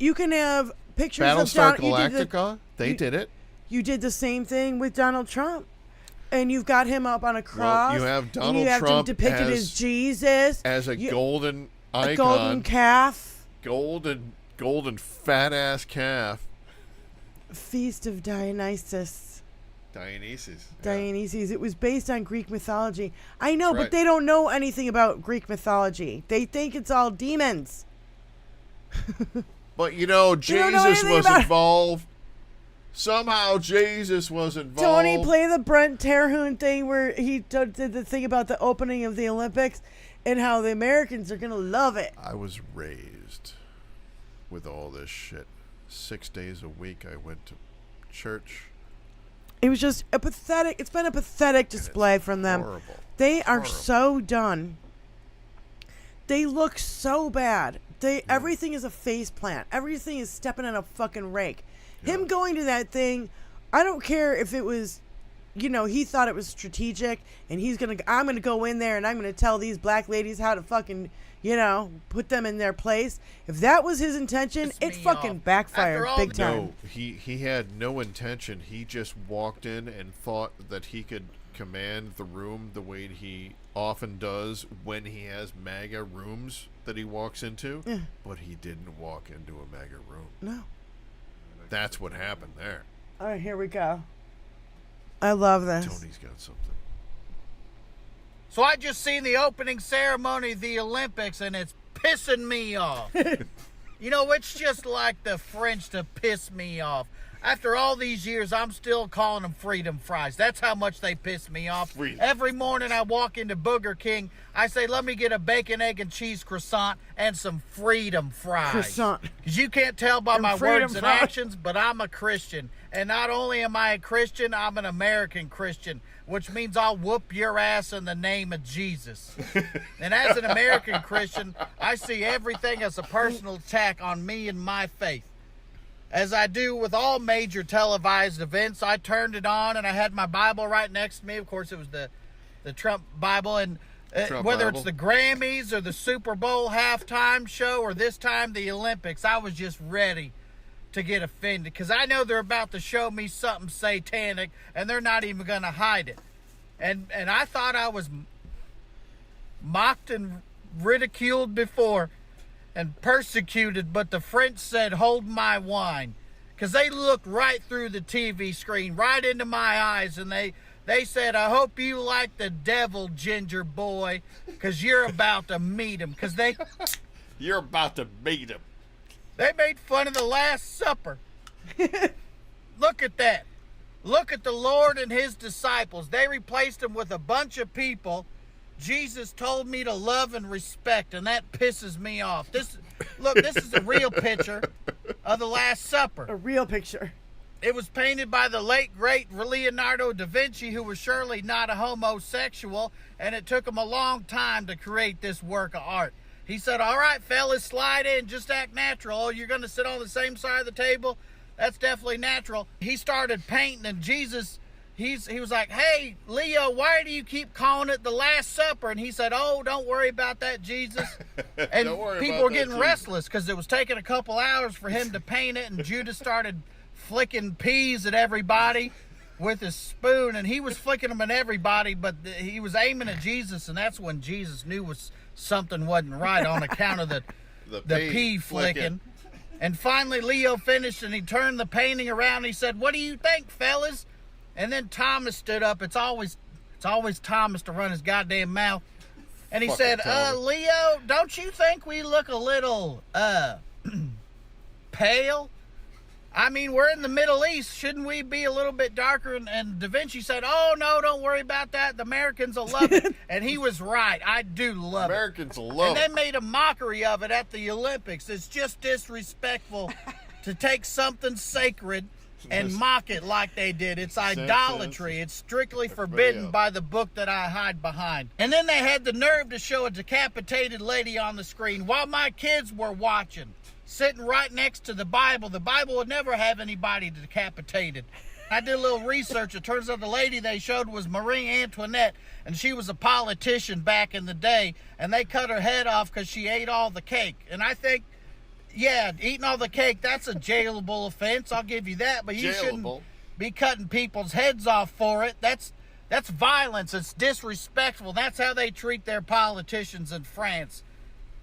pictures Battlestar of Galactica. They did it. You did the same thing with Donald Trump, and you've got him up on a cross. Well, you have Donald you have Trump him depicted as Jesus, as a golden icon, a golden calf, golden fat ass calf. Feast of Dionysus. Dionysus. It was based on Greek mythology. I know, but they don't know anything about Greek mythology. They think it's all demons. But Jesus was involved. Somehow Jesus was involved. Tony, play the Brent Terhune thing where he did the thing about the opening of the Olympics and how the Americans are going to love it. I was raised with all this shit. 6 days a week I went to church. It was just a pathetic. It's been a pathetic display from them. Horrible. They are so done. They look so bad. Everything is a face plant. Everything is stepping on a fucking rake. Yeah. Him going to that thing, I don't care if it was, he thought it was strategic, and I'm gonna go in there and I'm gonna tell these black ladies how to fucking, put them in their place. If that was his intention, it fucking backfired big time. No, he had no intention. He just walked in and thought that he could command the room the way he often does when he has MAGA rooms that he walks into. Yeah. But he didn't walk into a MAGA room. No. That's what happened there. All right, here we go. I love this. Tony's got something. So I just seen the opening ceremony of the Olympics, and it's pissing me off. It's just like the French to piss me off. After all these years, I'm still calling them freedom fries. That's how much they piss me off. Freedom. Every morning I walk into Burger King, I say, let me get a bacon, egg, and cheese croissant and some freedom fries. Croissant. Because you can't tell by my words and actions, but I'm a Christian. And not only am I a Christian, I'm an American Christian, which means I'll whoop your ass in the name of Jesus. And as an American Christian, I see everything as a personal attack on me and my faith. As I do with all major televised events, I turned it on and I had my Bible right next to me. Of course, it was the Trump Bible. And whether it's the Grammys or the Super Bowl halftime show or this time the Olympics, I was just ready to get offended. Because I know they're about to show me something satanic and they're not even going to hide it. And I thought I was mocked and ridiculed before and persecuted, but the French said, hold my wine. Because they looked right through the TV screen, right into my eyes, and they said, I hope you like the devil, ginger boy, because you're about to meet him. Because You're about to meet him. They made fun of the Last Supper. Look at that. Look at the Lord and his disciples. They replaced him with a bunch of people Jesus told me to love and respect, and that pisses me off. This is a real picture. of the Last Supper. A real picture. It was painted by the late, great Leonardo da Vinci, who was surely not a homosexual, and it took him a long time to create this work of art. He said, all right, fellas, slide in, just act natural. Oh, you're going to sit on the same side of the table? That's definitely natural. He started painting, and Jesus, he was like, hey, Leo, why do you keep calling it the Last Supper? And he said, oh, don't worry about that, Jesus. And people were getting restless because it was taking a couple hours for him to paint it, and Judas started flicking peas at everybody with his spoon, and he was flicking them at everybody, but he was aiming at Jesus, and that's when Jesus knew something wasn't right on account of the pea flicking. And finally Leo finished, and he turned the painting around, and he said, what do you think, fellas? And then Thomas stood up. It's always Thomas to run his goddamn mouth. And he said, Leo, don't you think we look a little pale? I mean, we're in the Middle East. Shouldn't we be a little bit darker? And Da Vinci said, oh, no, don't worry about that. The Americans will love it. And he was right. I do love Americans it. will love it. And they made a mockery of it at the Olympics. It's just disrespectful to take something sacred and mock it like they did. It's idolatry. It's strictly forbidden by the book that I hide behind. And then they had the nerve to show a decapitated lady on the screen while my kids were watching, sitting right next to the Bible. The Bible would never have anybody decapitated. I did a little research. It turns out the lady they showed was Marie Antoinette, and she was a politician back in the day, and they cut her head off because she ate all the cake. And I think, yeah, eating all the cake, that's a jailable offense. I'll give you that, but you shouldn't be cutting people's heads off for it. That's violence. It's disrespectful. That's how they treat their politicians in France.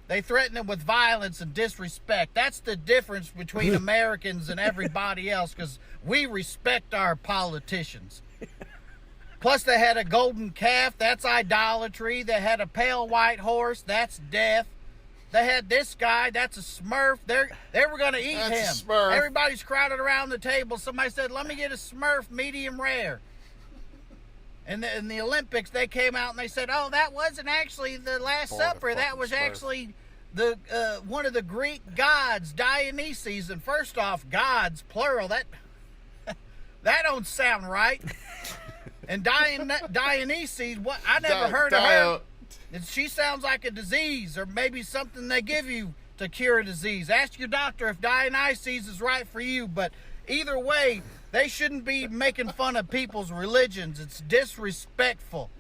They threaten them with violence and disrespect. That's the difference between Americans and everybody else, because we respect our politicians. Plus, they had a golden calf. That's idolatry. They had a pale white horse. That's death. They had this guy. That's a Smurf. They were going to eat him. Smurf. Everybody's crowded around the table. Somebody said, let me get a Smurf medium rare. In the Olympics, they came out and they said, oh, that wasn't actually the Last Supper. That was actually the one of the Greek gods, Dionysus. And first off, gods, plural, that don't sound right. And Dionysus, what? I never heard of her. She sounds like a disease, or maybe something they give you to cure a disease. Ask your doctor if Dionysus is right for you. But either way, they shouldn't be making fun of people's religions. It's disrespectful.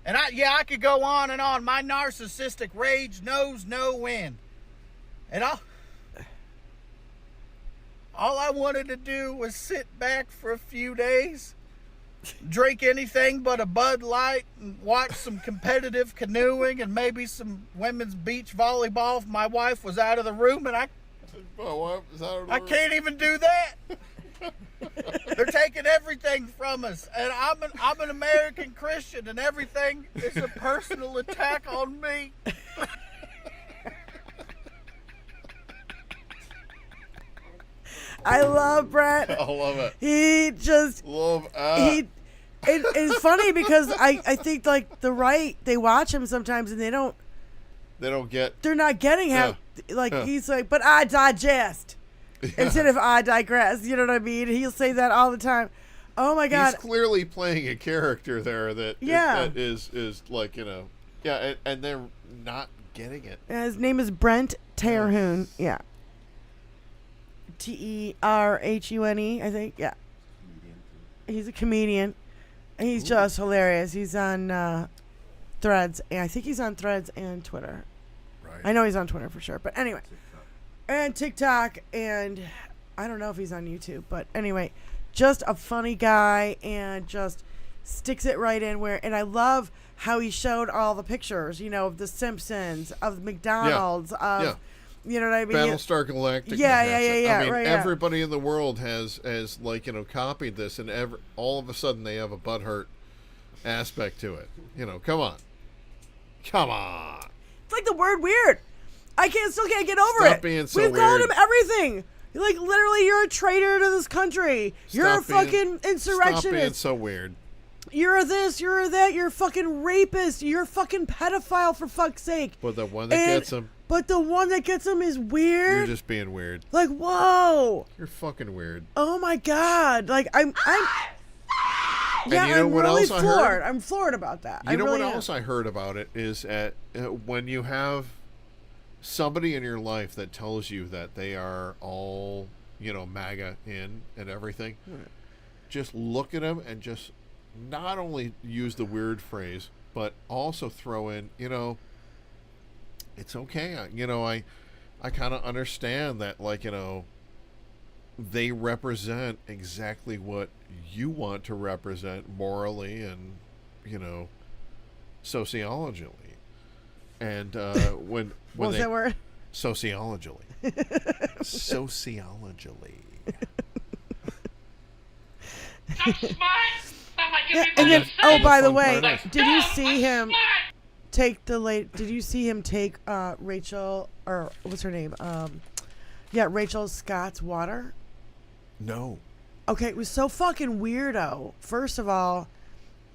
And I could go on and on. My narcissistic rage knows no end. And all I wanted to do was sit back for a few days, drink anything but a Bud Light, and watch some competitive canoeing and maybe some women's beach volleyball if my wife was out of the room. And I can't even do that. They're taking everything from us, and I'm an American Christian, and everything is a personal attack on me. I love Brett. I love it. He just it's funny because I think like the right, they watch him sometimes and they're not getting how he's like, but I digest. Instead of I digress, you know what I mean? He'll say that all the time. Oh my God! He's clearly playing a character there that is like, you know, and they're not getting it. His name is Brent Terhune. Yeah. Terhune, I think. Yeah. He's a comedian. He's just hilarious. He's on Threads. I think he's on Threads and Twitter. Right. I know he's on Twitter for sure. But anyway. And TikTok, and I don't know if he's on YouTube, but anyway, just a funny guy and just sticks it right in where, and I love how he showed all the pictures, you know, of the Simpsons, of McDonald's, you know what I mean? Battlestar Galactica. Yeah. I mean, right, everybody in the world has like, you know, copied this, and all of a sudden they have a butthurt aspect to it. You know, come on. It's like the word weird. I still can't get over Stop it. Being so We've weird. called him everything. Like, literally, you're a traitor to this country. You're a fucking insurrectionist. Stop being so weird. You're this, you're that, you're a fucking rapist. You're a fucking pedophile, for fuck's sake. But the one that gets him. But the one that gets him is weird. You're just being weird. Like, whoa. You're fucking weird. Oh my God. Like, I'm yeah, you know I'm what really else I heard? floored. I'm floored about that. You know really what else I heard about it is when you have somebody in your life that tells you that they are all, MAGA in and everything, just look at them and just not only use the weird phrase, but also throw in, it's okay. I kind of understand that, like, they represent exactly what you want to represent morally and, sociologically. And when what was that word? Sociologically. Sociologically. Yeah, and then, oh, by the way, did you see him take Rachel, or what's her name? Rachel Scott's water? No. Okay, it was so fucking weirdo. First of all,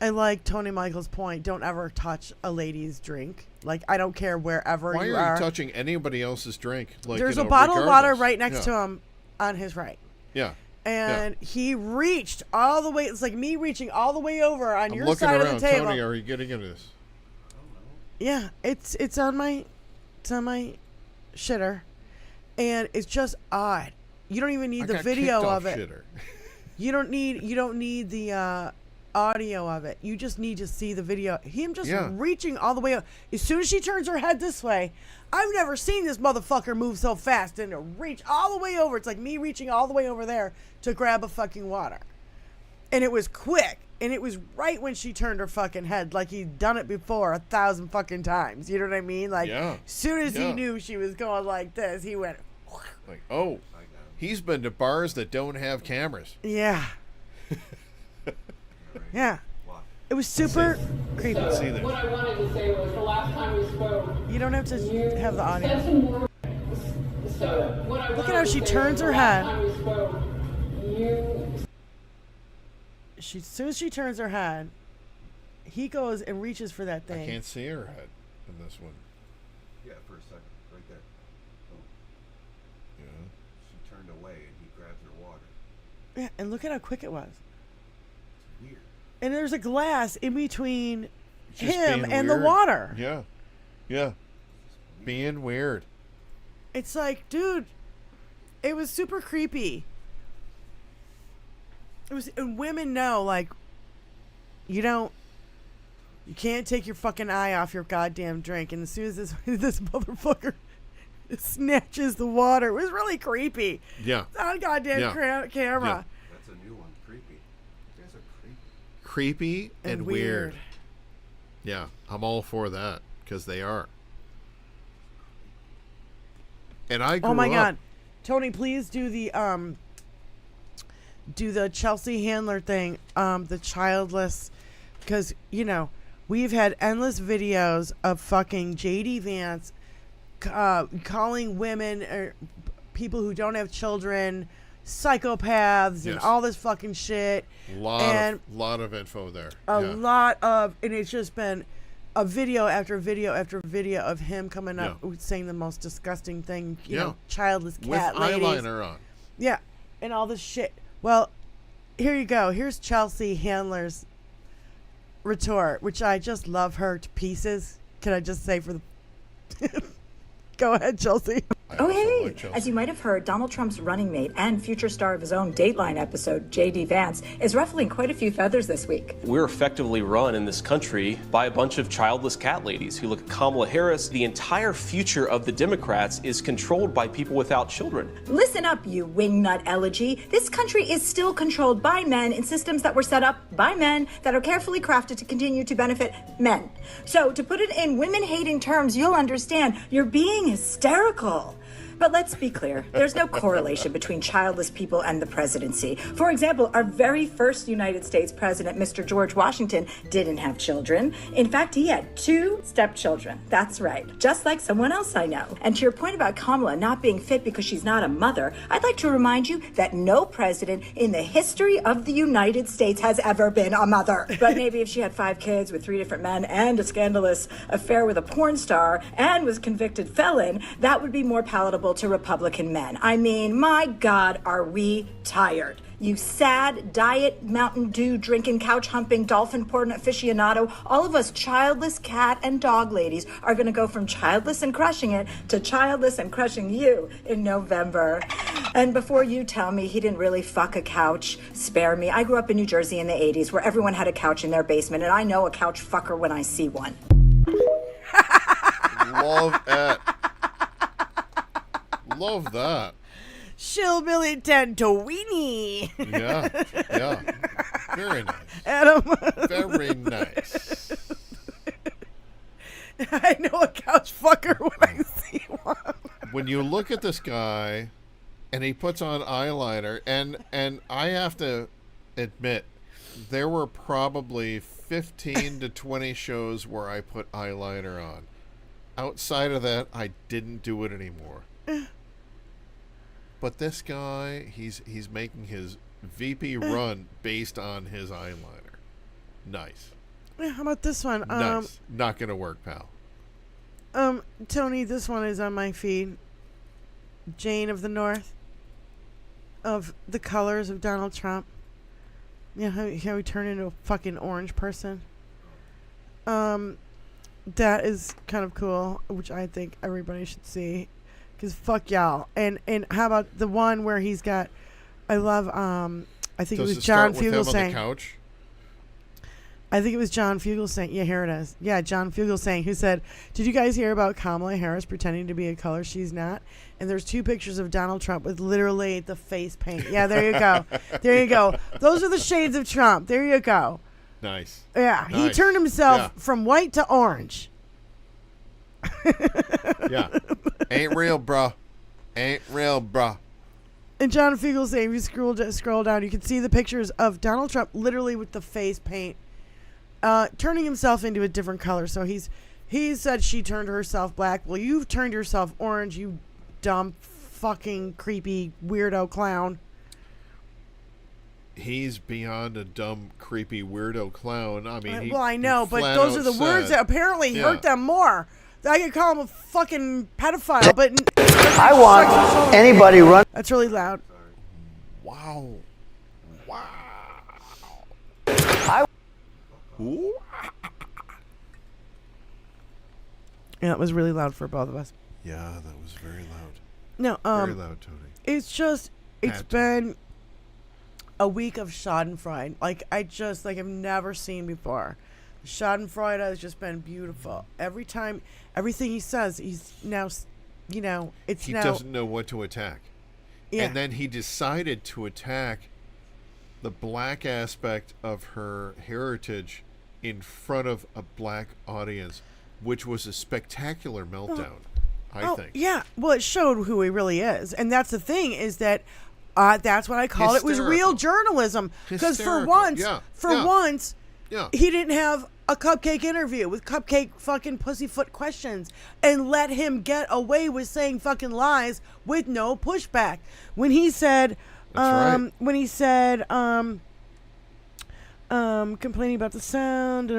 I like Tony Michael's point. Don't ever touch a lady's drink. Like, I don't care wherever Why you are are. you touching anybody else's drink? Like, there's a bottle of water right next to him on his right. Yeah. And he reached all the way. It's like me reaching all the way over on your looking side around. of the table. Tony, are you getting into this? Yeah, it's on my shitter, and it's just odd. You don't even need the video of it. Shitter. You don't need the audio of it. You just need to see the video. Him just reaching all the way up. As soon as she turns her head this way, I've never seen this motherfucker move so fast and to reach all the way over. It's like me reaching all the way over there to grab a fucking water. And it was quick. And it was right when she turned her fucking head, like he'd done it before 1,000 fucking times. You know what I mean? Like, as soon as he knew she was going like this, he went. Like, oh, he's been to bars that don't have cameras. Yeah. Yeah. It was super creepy. What I wanted to say was the last time we spoke. You don't have to have the audio. Look at how she turns her head. As soon as she turns her head, he goes and reaches for that thing. I can't see her head in this one. Yeah, for a second, right there. Oh. Yeah. She turned away and he grabs her water. Yeah, and look at how quick it was. It's weird. And there's a glass in between Just him and weird. the water. Yeah. Yeah. Being weird. It's like, dude, it was super creepy. It was, and women know, like, you can't take your fucking eye off your goddamn drink. And as soon as this motherfucker snatches the water, it was really creepy. Yeah. It's on goddamn camera. Yeah. That's a new one. Creepy. You guys are creepy. Creepy and weird. Yeah, I'm all for that because they are. And I grew Oh my up, God, Tony, please do the Chelsea Handler thing, the childless, because we've had endless videos of fucking JD Vance calling women or people who don't have children psychopaths and all this fucking shit. Lot of info there. Lot of, and it's just been a video after video after video of him coming up saying the most disgusting thing, childless cat with ladies. eyeliner on. Yeah, and all this shit. Well, here you go. Here's Chelsea Handler's retort, which I just love her to pieces. Can I just say for the... Go ahead, Chelsea. Oh, hey! As you might have heard, Donald Trump's running mate and future star of his own Dateline episode, J.D. Vance, is ruffling quite a few feathers this week. We're effectively run in this country by a bunch of childless cat ladies who look at Kamala Harris. The entire future of the Democrats is controlled by people without children. Listen up, you wingnut elegy. This country is still controlled by men in systems that were set up by men that are carefully crafted to continue to benefit men. So, to put it in women-hating terms, you'll understand, you're being hysterical. But let's be clear, there's no correlation between childless people and the presidency. For example, our very first United States president, Mr. George Washington, didn't have children. In fact, he had 2 stepchildren. That's right, just like someone else I know. And to your point about Kamala not being fit because she's not a mother, I'd like to remind you that no president in the history of the United States has ever been a mother. But maybe if she had 5 kids with 3 different men and a scandalous affair with a porn star and was convicted felon, that would be more palatable to Republican men. I mean, my God, are we tired? You sad, diet, Mountain Dew drinking, couch humping, dolphin porn aficionado, all of us childless cat and dog ladies are going to go from childless and crushing it to childless and crushing you in November. And before you tell me he didn't really fuck a couch, spare me. I grew up in New Jersey in the 80s where everyone had a couch in their basement, and I know a couch fucker when I see one. Love it. Love that. Shillbilly Tantoini. Yeah. Very nice. Adam. Very nice. I know a couch fucker when I see one. When you look at this guy and he puts on eyeliner, and I have to admit, there were probably 15 to 20 shows where I put eyeliner on. Outside of that, I didn't do it anymore. But this guy, he's making his VP run based on his eyeliner. Nice. How about this one? Nice. Not gonna work, pal. Tony, this one is on my feed. Jane of the North. Of the colors of Donald Trump. You know how he turned into a fucking orange person. That is kind of cool, which I think everybody should see. Because fuck y'all. And how about the one where he's got, I love, I think it was John Fugelsang. I think it was John Fugelsang. Yeah, here it is. Yeah, John Fugelsang, who said, did you guys hear about Kamala Harris pretending to be a color she's not? And there's 2 pictures of Donald Trump with literally the face paint. Yeah, there you go. There you go. Those are the shades of Trump. There you go. Nice. Yeah, nice. He turned himself from white to orange. Yeah. Ain't real, bruh. Ain't real, bruh. And John Fugelsang, if you scroll down, you can see the pictures of Donald Trump literally with the face paint, turning himself into a different color. So he said she turned herself black. Well, you've turned yourself orange, you dumb, fucking, creepy, weirdo clown. He's beyond a dumb, creepy, weirdo clown. I mean, well, I know, but those are the words that apparently hurt them more. I could call him a fucking pedophile, but I want anybody run. That's really loud. Wow. Yeah, it was really loud for both of us. Yeah, that was very loud. No, very loud, Tony. It's been a week of Schadenfreude. I've never seen before. Schadenfreude has just been beautiful. Everything he says, he's now, he doesn't know what to attack. Yeah. And then he decided to attack the black aspect of her heritage in front of a black audience, which was a spectacular meltdown, I think. Yeah. Well, it showed who he really is. And that's the thing, is that that's what I call it. It was real journalism. Because for once, he didn't have a Cupcake interview with Cupcake fucking pussyfoot questions and let him get away with saying fucking lies with no pushback. When he said, complaining about the sound,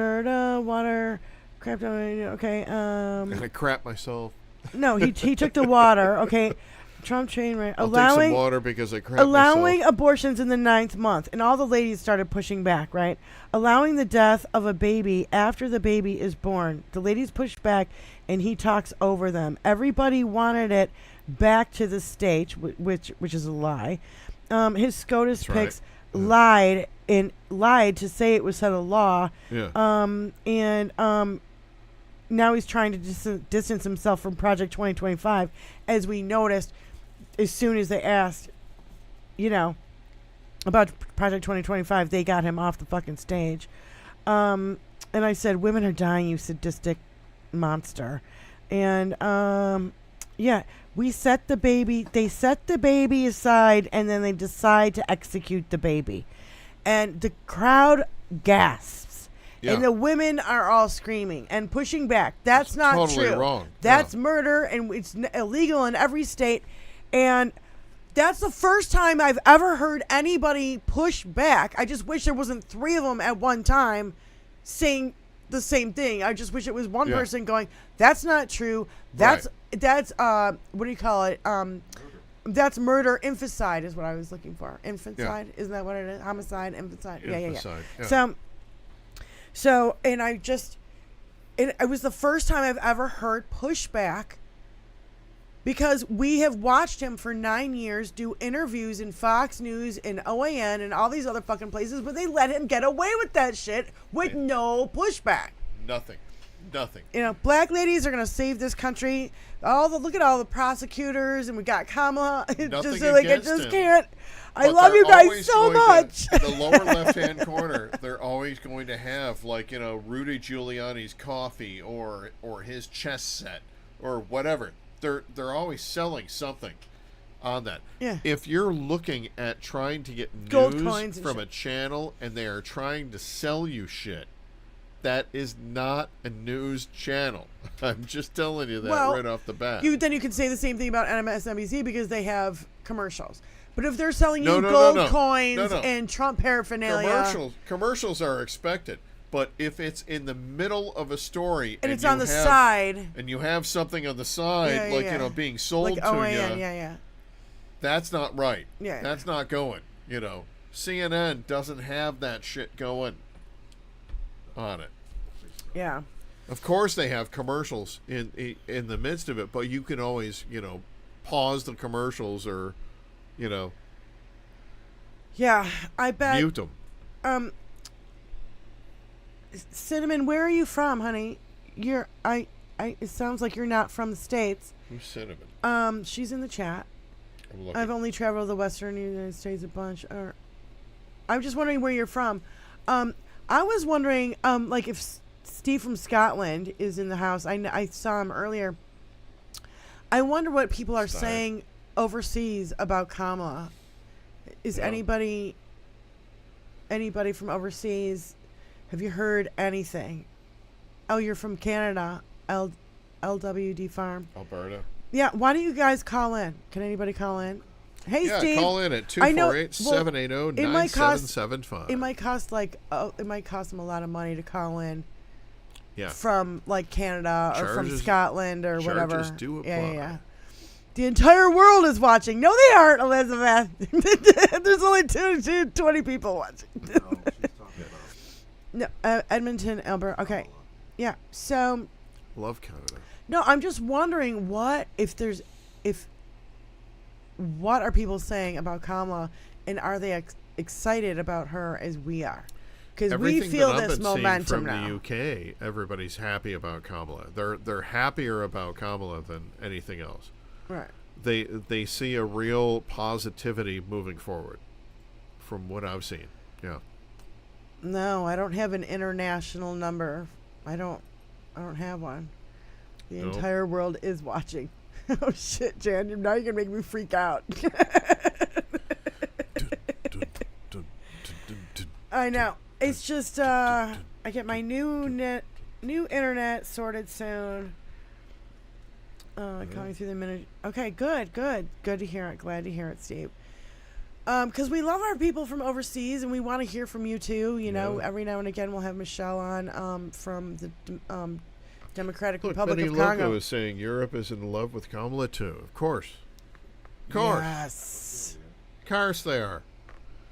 water, crap, okay. And I crap myself. No, he took the water, okay. Trump train right. I'll take some water because I crap allowing myself. abortions in the 9th month, and all the ladies started pushing back, right? Allowing the death of a baby after the baby is born. The ladies pushed back, and he talks over them. Everybody wanted it back to the state, which is a lie. His SCOTUS picks lied to say it was set a law. Yeah. Now he's trying to distance himself from Project 2025, as we noticed. As soon as they asked, about Project 2025, they got him off the fucking stage. And I said, women are dying, you sadistic monster. And, they set the baby aside, and then they decide to execute the baby. And the crowd gasps. Yeah. And the women are all screaming and pushing back. That's not totally true. wrong. That's murder, and it's illegal in every state. And that's the first time I've ever heard anybody push back. I just wish there wasn't 3 of them at one time saying the same thing. I just wish it was one person going, that's not true. That's what do you call it? That's murder. Infanticide is what I was looking for. Infanticide, isn't that what it is? Homicide, infanticide. Yeah. So, and it was the first time I've ever heard pushback, because we have watched him for 9 years do interviews in Fox News and OAN and all these other fucking places, but they let him get away with that shit with no pushback. Nothing. You know, black ladies are gonna save this country. Look at all the prosecutors, and we got Kamala. Can't. I love you guys so much. The lower left-hand corner, they're always going to have, like, you know, Rudy Giuliani's coffee or his chess set or whatever. They're always selling something on that. Yeah. If you're looking at trying to get Gold news coins from a channel and they are trying to sell you shit, that is not a news channel. I'm just telling you that right off the bat. Then you can say the same thing about MSNBC because they have commercials. But if they're selling you gold coins and Trump paraphernalia, commercials are expected. But if it's in the middle of a story and it's on the side, and you have something on the side, you know, being sold to you, that's not right. Yeah, that's not going. You know, CNN doesn't have that shit going on it. Yeah. Of course, they have commercials in the midst of it, but you can always, you know, pause the commercials or, you know. Yeah, I bet. Mute them. Cinnamon, where are you from, honey? It sounds like you're not from the States. Who's Cinnamon? She's in the chat. I'm I've only traveled the Western United States a bunch. I'm just wondering where you're from. I was wondering, like, if Steve from Scotland is in the house. I saw him earlier. I wonder what people are saying overseas about Kamala. Is anybody from overseas? Have you heard anything? Oh, you're from Canada, LWD Farm. Alberta. Yeah, why don't you guys call in? Can anybody call in? Hey, Steve. Yeah, call in at 248-780-9775. It might cost them a lot of money to call in. Yeah. From like Canada or from Scotland or whatever. Charges do apply. Yeah. The entire world is watching. No, they aren't, Elizabeth. There's only 20 people watching. No, Edmonton, Alberta. Okay. Yeah. So. Love Canada. No, I'm just wondering what are people saying about Kamala, and are they excited about her as we are? Because we feel this momentum now. From the UK, everybody's happy about Kamala. They're happier about Kamala than anything else. Right. They see a real positivity moving forward, from what I've seen. Yeah. No, I don't have an international number. I don't have one. The entire world is watching. Oh shit, Jan! Now you're gonna make me freak out. I know. It's just I get my new internet sorted soon. Coming through the minute. Okay, good to hear it. Glad to hear it, Steve. Because we love our people from overseas, and we want to hear from you too. You know, every now and again we'll have Michelle on from the Democratic Republic of Congo. Loco is saying Europe is in love with Kamala too. Of course. Yes. Of course they are.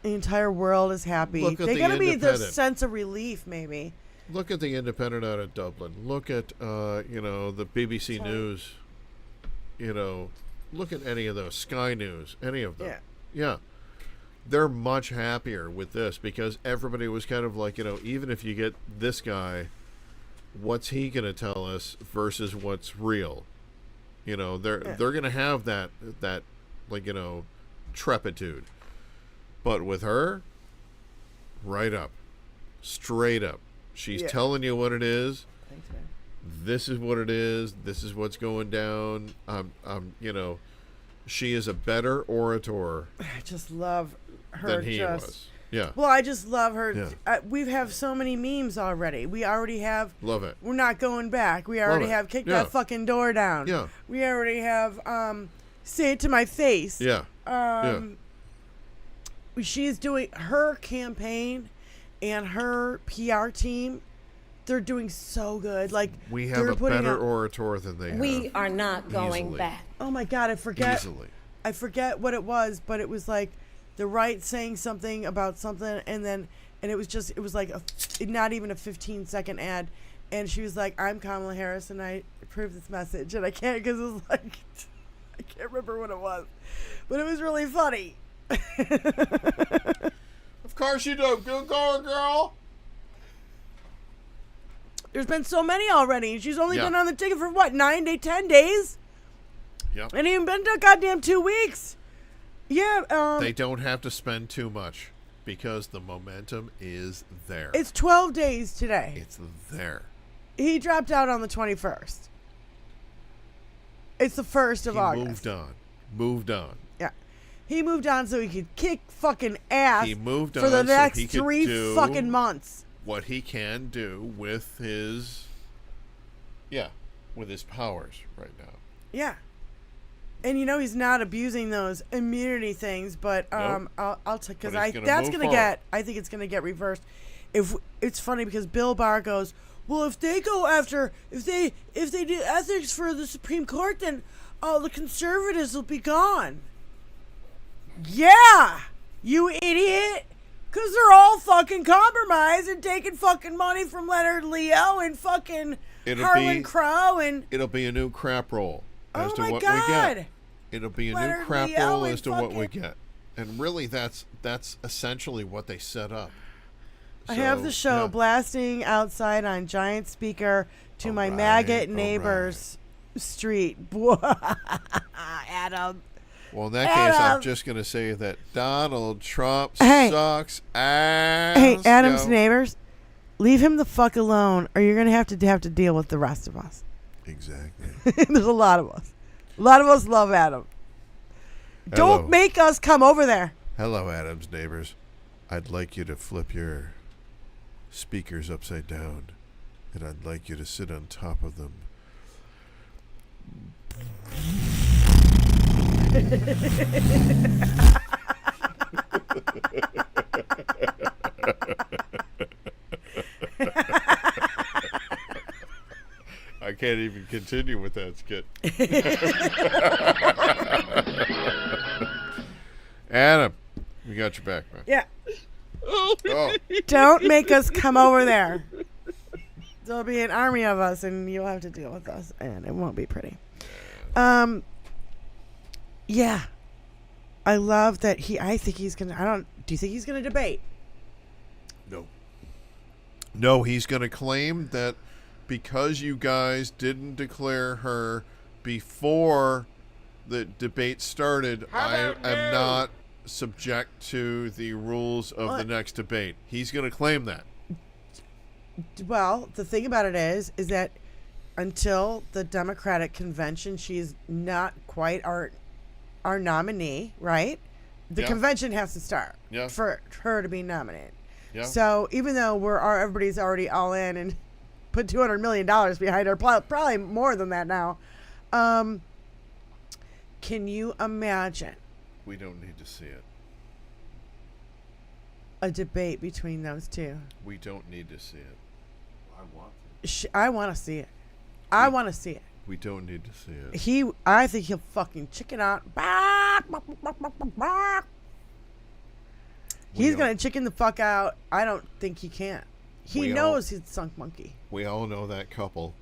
The entire world is happy. They're going to be the sense of relief, maybe. Look at the Independent out of Dublin. Look at the BBC News. Look at any of those, Sky News, any of them. Yeah. They're much happier with this because everybody was kind of like, even if you get this guy, what's he going to tell us versus what's real? They're going to have that trepidatude. But with her, right up, straight up. She's telling you what it is. Thanks, man. this is what it is. This is what's going down. She is a better orator. I just love her. Than he was. Yeah. Well, I just love her. Yeah. We have so many memes already. We already have. Love it. We're not going back. We already have kicked that fucking door down. Yeah. We already have say it to my face. Yeah. She's doing her campaign and her PR team. They're doing so good. Like we have a better orator than they have. We are not going Easily. back. Oh my God, I forget. Easily. I forget what it was, but it was like the right saying something about something, and it was like not even a 15-second ad, and she was like, "I'm Kamala Harris, and I approve this message," and I can't because it was like I can't remember what it was, but it was really funny. Of course you do. Good going, girl. There's been so many already. She's only Yeah. been on the ticket for what, 10 days? Yep. And even been to goddamn 2 weeks. Yeah. They don't have to spend too much because the momentum is there. It's 12 days today. It's there. He dropped out on the 21st. It's the 1st of August. Moved on. Yeah. He moved on so he could kick fucking ass He moved for the on so next he could 3 do fucking months. What he can do with his powers right now. Yeah. And he's not abusing those immunity things, but Nope. I'll take because But he's gonna that's move gonna forward. I think it's gonna get reversed. If it's funny because Bill Barr goes, well, if they go after if they do ethics for the Supreme Court, then all the conservatives will be gone. Yeah, you idiot. Because they're all fucking compromised and taking fucking money from Leonard Leo and fucking Harlan Crow and... It'll be a new crap roll as to my what God. we get. It'll be a Leonard new crap Leo roll and as to what we fucking- get. And really, that's essentially what they set up. I have the show yeah. blasting outside on giant speaker to my maggot neighbor's street. Adam. Well, in that case, I'm just going to say that Donald Trump Hey. sucks ass. Hey, Adam's yo. neighbors, leave him the fuck alone, or you're gonna have to deal with the rest of us. Exactly. There's a lot of us. A lot of us love Adam. Hello. Don't make us come over there. Hello, Adam's neighbors. I'd like you to flip your speakers upside down, and I'd like you to sit on top of them. I can't even continue with that skit. Adam, we got your back, man. Yeah. Oh. Don't make us come over there. There'll be an army of us, and you'll have to deal with us, and it won't be pretty. Yeah. I love that I think he's gonna. Do you think he's gonna debate? No. No, he's going to claim that because you guys didn't declare her before the debate started, I am not subject to the rules of the next debate. He's going to claim that. Well, the thing about it is that until the Democratic convention, she's not quite our nominee, right? The Yeah. convention has to start for her to be nominated. Yeah. So even though everybody's already all in and put $200 million behind her, probably more than that now. Can you imagine We don't need to see it. a debate between those two? We don't need to see it. I want to. I want to see it. I want to see it. We don't need to see it. I think he'll fucking chicken out. He's gonna chicken the fuck out. I don't think he can. He knows he's a sunk monkey. We all know that couple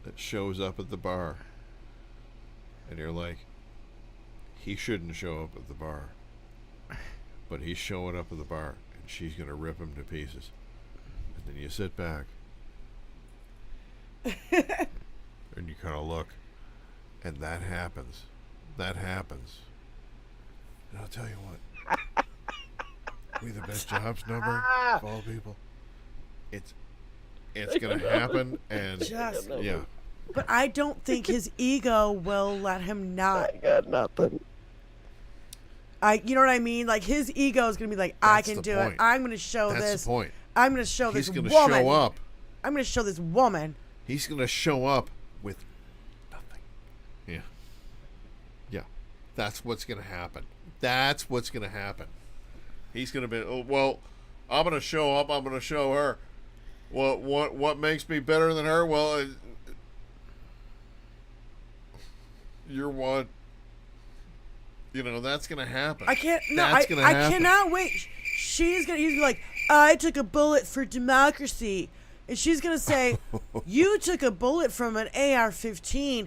that shows up at the bar, and you're like, he shouldn't show up at the bar, but he's showing up at the bar, and she's gonna rip him to pieces. And then you sit back, and you kind of look, and that happens. That happens. And I'll tell you what. We the best jobs number of all people. It's It's going to happen, and yeah. But I don't think his ego will let him not. I got nothing. You know what I mean? Like, his ego is going to be like, I can do it. I'm going to show this. That's the point. I'm going to show this woman. He's going to show up. I'm going to show this woman. He's going to show up with nothing. Yeah. Yeah. That's what's going to happen. That's what's going to happen. He's going to be, oh, well, I'm going to show up. I'm going to show her. What makes me better than her? Well, you're what? You know, that's going to happen. I can't. No, I cannot wait. He's gonna be like, I took a bullet for democracy, and she's gonna say, you took a bullet from an AR-15,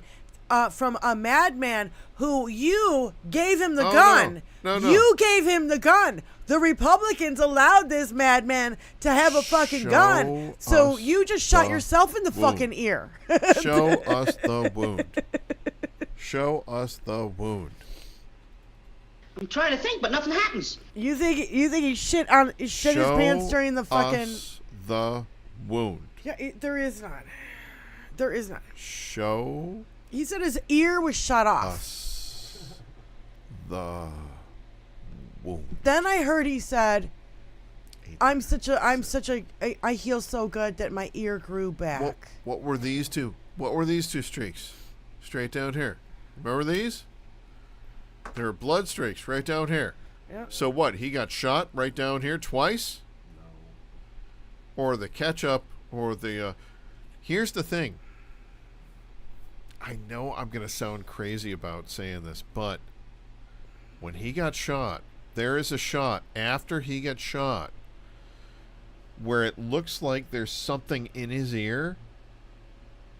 from a madman who you gave him the gun. No. You gave him the gun. The Republicans allowed this madman to have a fucking gun, so you just shot yourself in the fucking ear. Show us the wound. Show us the wound. I'm trying to think, but nothing happens. You think he shit his pants during the fucking? Us the wound. Yeah, there is not. There is not. Show. He said his ear was shut off. Us the wound. Then I heard he said, I heal so good that my ear grew back. What were these two? What were these two streaks? Straight down here. Remember these? There are blood streaks right down here. Yeah. So what? He got shot right down here twice? No. Or the ketchup, or the... Here's the thing. I know I'm going to sound crazy about saying this, but when he got shot, there is a shot after he got shot where it looks like there's something in his ear.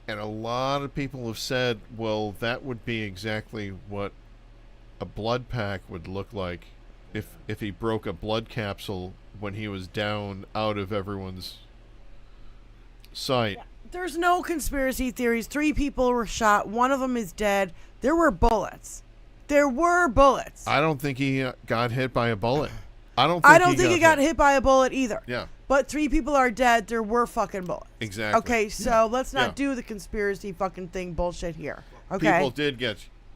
And a lot of people have said, well, that would be exactly what a blood pack would look like if he broke a blood capsule when he was down out of everyone's sight. There's no conspiracy theories. 3 people were shot. One of them is dead. There were bullets. There were bullets. I don't think he got hit by a bullet. I don't think he got hit by a bullet either. Yeah. But 3 people are dead. There were fucking bullets. Exactly. Okay, so let's not do the conspiracy fucking thing bullshit here. Okay.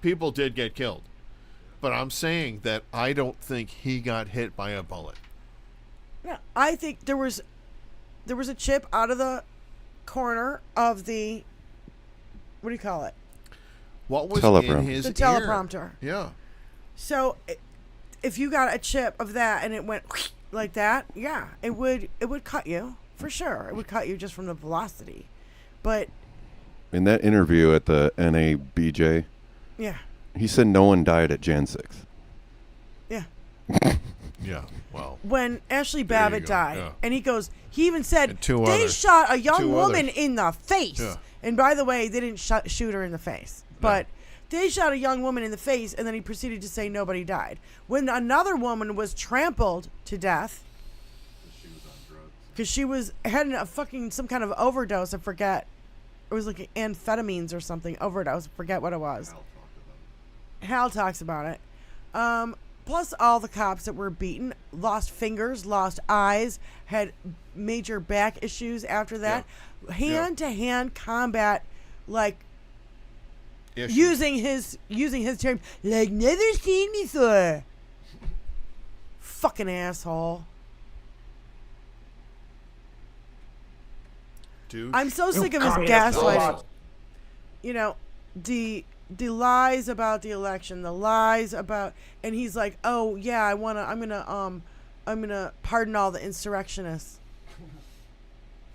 People did get killed. But I'm saying that I don't think he got hit by a bullet. No, I think there was a chip out of the corner of the, what do you call it? What was in his ear? The teleprompter. Yeah. So if you got a chip of that and it went like that, yeah, it would cut you for sure. It would cut you just from the velocity. But in that interview at the NABJ, yeah, he said no one died at Jan 6. Yeah. Yeah. Well. When Ashley Babbitt died, and he even said they others. shot a young woman others. in the face. Yeah. And by the way, they didn't shoot her in the face, but they shot a young woman in the face, and then he proceeded to say nobody died. When another woman was trampled to death because she was had a fucking some kind of overdose. I forget. It was like amphetamines or something. Overdose. I forget what it was. Hal talks about it. Plus all the cops that were beaten, lost fingers, lost eyes, had major back issues after that. Yeah. Hand-to-hand combat, like using his term, like never seen before. Fucking asshole. Dude. I'm so sick of his gaslighting. You know, the lies about the election, the lies about, and he's like, oh yeah, I'm gonna pardon all the insurrectionists.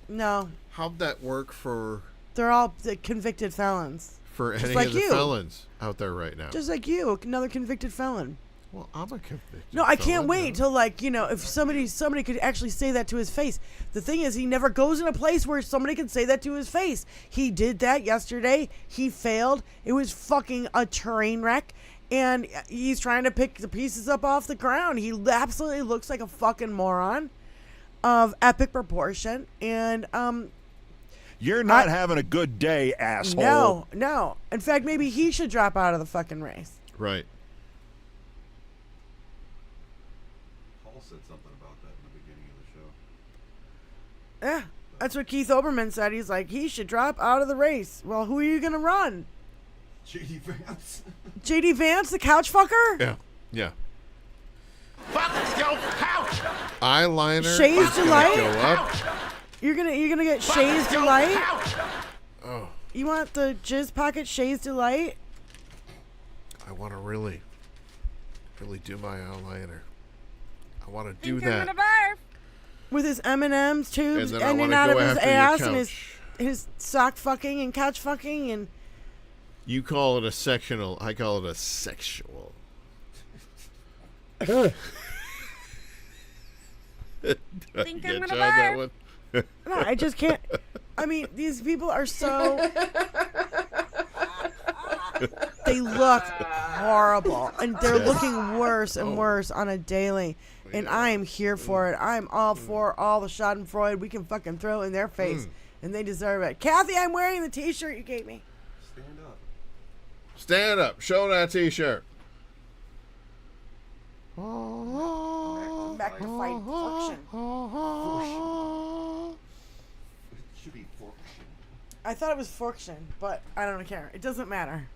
No. How'd that work for? They're all the convicted felons. For just any like of the you. felons out there right now. Just like you, another convicted felon. Well, I'm a convicted. No, I can't wait till, like, you know, if somebody could actually say that to his face. The thing is, he never goes in a place where somebody can say that to his face. He did that yesterday. He failed. It was fucking a train wreck. And he's trying to pick the pieces up off the ground. He absolutely looks like a fucking moron of epic proportion. And, you're not having a good day, asshole. No. In fact, maybe he should drop out of the fucking race. Right. Paul said something about that in the beginning of the show. Yeah. That's what Keith Olbermann said. He's like, he should drop out of the race. Well, who are you going to run? J.D. Vance. J.D. Vance, the couch fucker? Yeah. Yeah. Fuck your couch! Eyeliner Shays is gonna Delight? go up. You're gonna get Shays Delight? Oh. You want the Jizz Pocket Shays Delight? I want to really do my eyeliner. I want to do that. With his M&M's tubes And then I ending wanna out go of his after your ass and couch. his sock fucking and couch fucking and You call it a sectional. I call it a sexual. Think I'm Get gonna you on that one? no, I just can't. I mean, these people are so. They look horrible, and they're looking worse and worse on a daily. And I am here for it. I'm all for all the Schadenfreude we can fucking throw in their face, and they deserve it. Kathy, I'm wearing the T-shirt you gave me. Stand up. Stand up. Show that T-shirt. Back to fight friction. It should be fortune. I thought it was friction, but I don't care. It doesn't matter.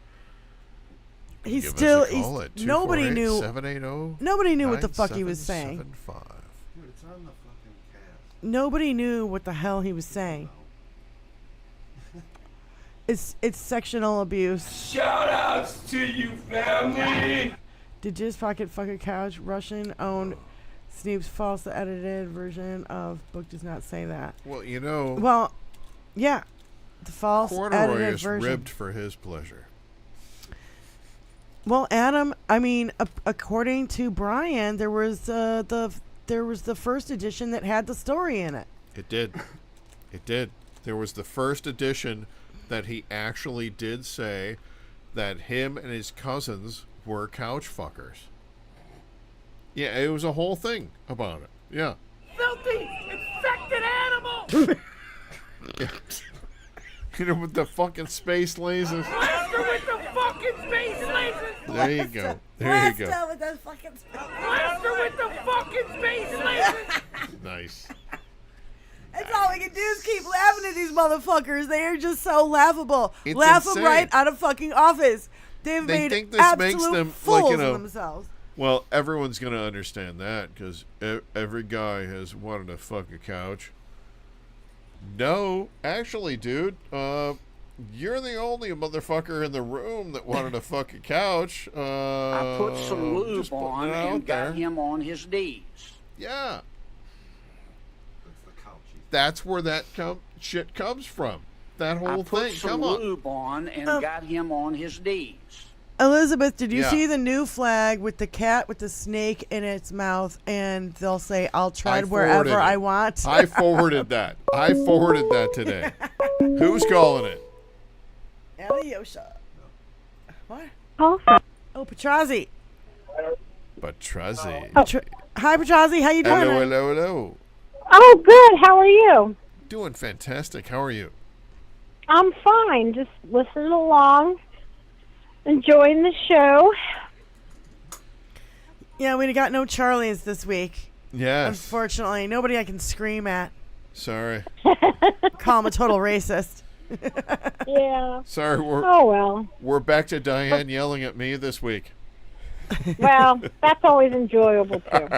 He's Give us still. a call at Nobody knew. 248-780. Nobody knew what the fuck he was saying. 9775. Dude, it's on the fucking cast. Nobody knew what the hell he was saying. It's sectional abuse. Shout outs to you, family! Did Jizz Pocket fuck a couch? Russian-owned Snoop's false edited version of book does not say that. Well, you know. Well, yeah. The false Corduroy edited is version. ribbed for his pleasure. Well, Adam, I mean, according to Brian, there was the first edition that had the story in it. It did. It did. There was the first edition that he actually did say that him and his cousins were couch fuckers. Yeah, it was a whole thing about it. Yeah. Filthy, infected animal! Yeah. You know, with the fucking space lasers. Blaster with the fucking space lasers! There you go. There you go. Blaster with the fucking Blaster with the fucking space lasers! Nice. That's all we can do is keep laughing at these motherfuckers. They are just so laughable. It's Laugh insane. them right out of fucking office. They've They made think this absolute makes them, fools like, you know, of themselves. Well, everyone's going to understand that because every guy has wanted to fuck a couch. No, actually, dude, you're the only motherfucker in the room that wanted to fuck a couch. I put some lube just putting on it out and there. got him on his knees. Yeah. That's the couch. That's where that shit comes from. That whole I put thing. some Come on. lube on and got him on his knees. Elizabeth, did you Yeah. see the new flag with the cat with the snake in its mouth? And they'll say, I'll I tread forwarded wherever it. I want. I forwarded that. I forwarded that today. Who's calling it? Alyosha. What? Oh, Petrazi. Patrazi. Hi, Petrazi. How you doing? Hello, hello, hello. Oh, good. How are you? Doing fantastic. How are you? I'm fine. Just listening along, enjoying the show. Yeah, we got no Charlies this week. Yes. Unfortunately, nobody I can scream at. Sorry. Call him a total racist. Yeah. Sorry, we're back to Diane yelling at me this week. Well, that's always enjoyable too.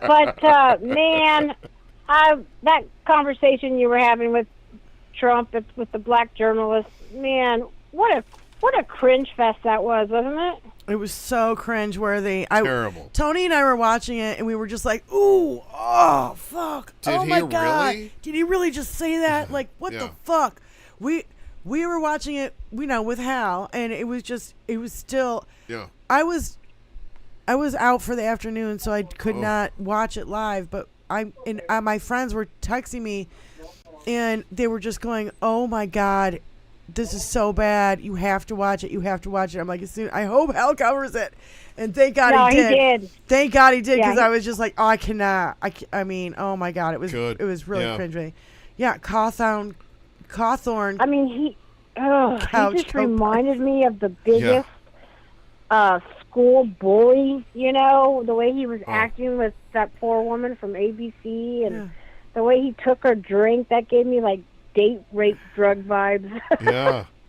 But man, that conversation you were having with Trump with the black journalist, man, what a cringe fest that was, wasn't it? It was so cringeworthy. Terrible. Tony and I were watching it, and we were just like, "Ooh, oh, fuck! Did oh my he god! really? Did he really just say that? Like, what the Yeah. fuck?" We were watching it, with Hal, and it was still. Yeah. I was out for the afternoon, so I could Oh. not watch it live. But my friends were texting me, and they were just going, "Oh my god, this is so bad. You have to watch it. You have to watch it." I'm like, I hope Hal covers it. And thank God he did. Thank God he did, because I was just like, oh, I cannot. I mean, oh my God, it was Good. it was really Yeah. cringy. Yeah, Cawthorn. I mean, he just cover. reminded me of the biggest school bully. You know, the way he was acting with that poor woman from ABC, and the way he took her drink, that gave me like date rape drug vibes.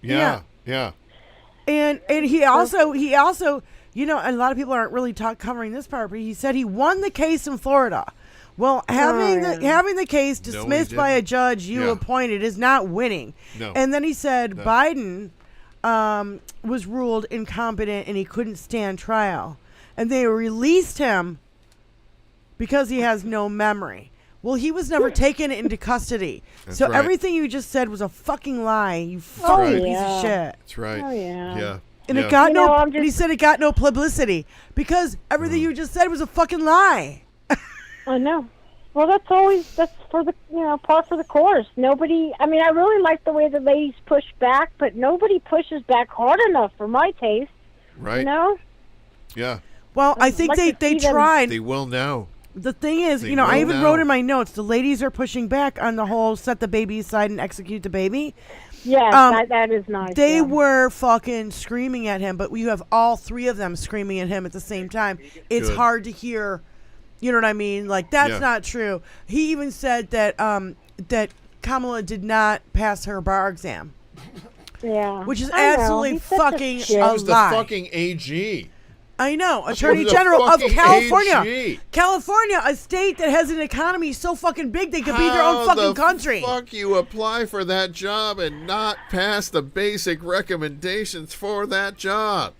Yeah. And he also, you know, and a lot of people aren't really covering this part, but he said he won the case in Florida. Well, having the case dismissed by a judge you appointed is not winning. No. And then he said Biden was ruled incompetent and he couldn't stand trial. And they released him because he has no memory. Well, he was never taken into custody. That's so right. everything you just said was a fucking lie. You fucking piece of shit. That's right. Oh, yeah. Yeah. And yeah. it got You know, and he said it got no publicity because everything you just said was a fucking lie. I know. Well, that's for the, par for the course. Nobody, I mean, I really like the way the ladies push back, but nobody pushes back hard enough for my taste. Right. You know? Yeah. Well, I think they tried. They will now. The thing is, They I will even now. wrote in my notes, the ladies are pushing back on the whole set the baby aside and execute the baby. Yes, that is nice. They were fucking screaming at him, but you have all three of them screaming at him at the same time. It's Good. hard to hear. You know what I mean? Like, that's not true. He even said that that Kamala did not pass her bar exam. Yeah. Which is I know. absolutely He's such a fucking shit. a Who's the lie. fucking AG? I know, Who's Attorney the General of fucking California. AG? California, a state that has an economy so fucking big they could be their own fucking country. How the fuck you apply for that job and not pass the basic recommendations for that job?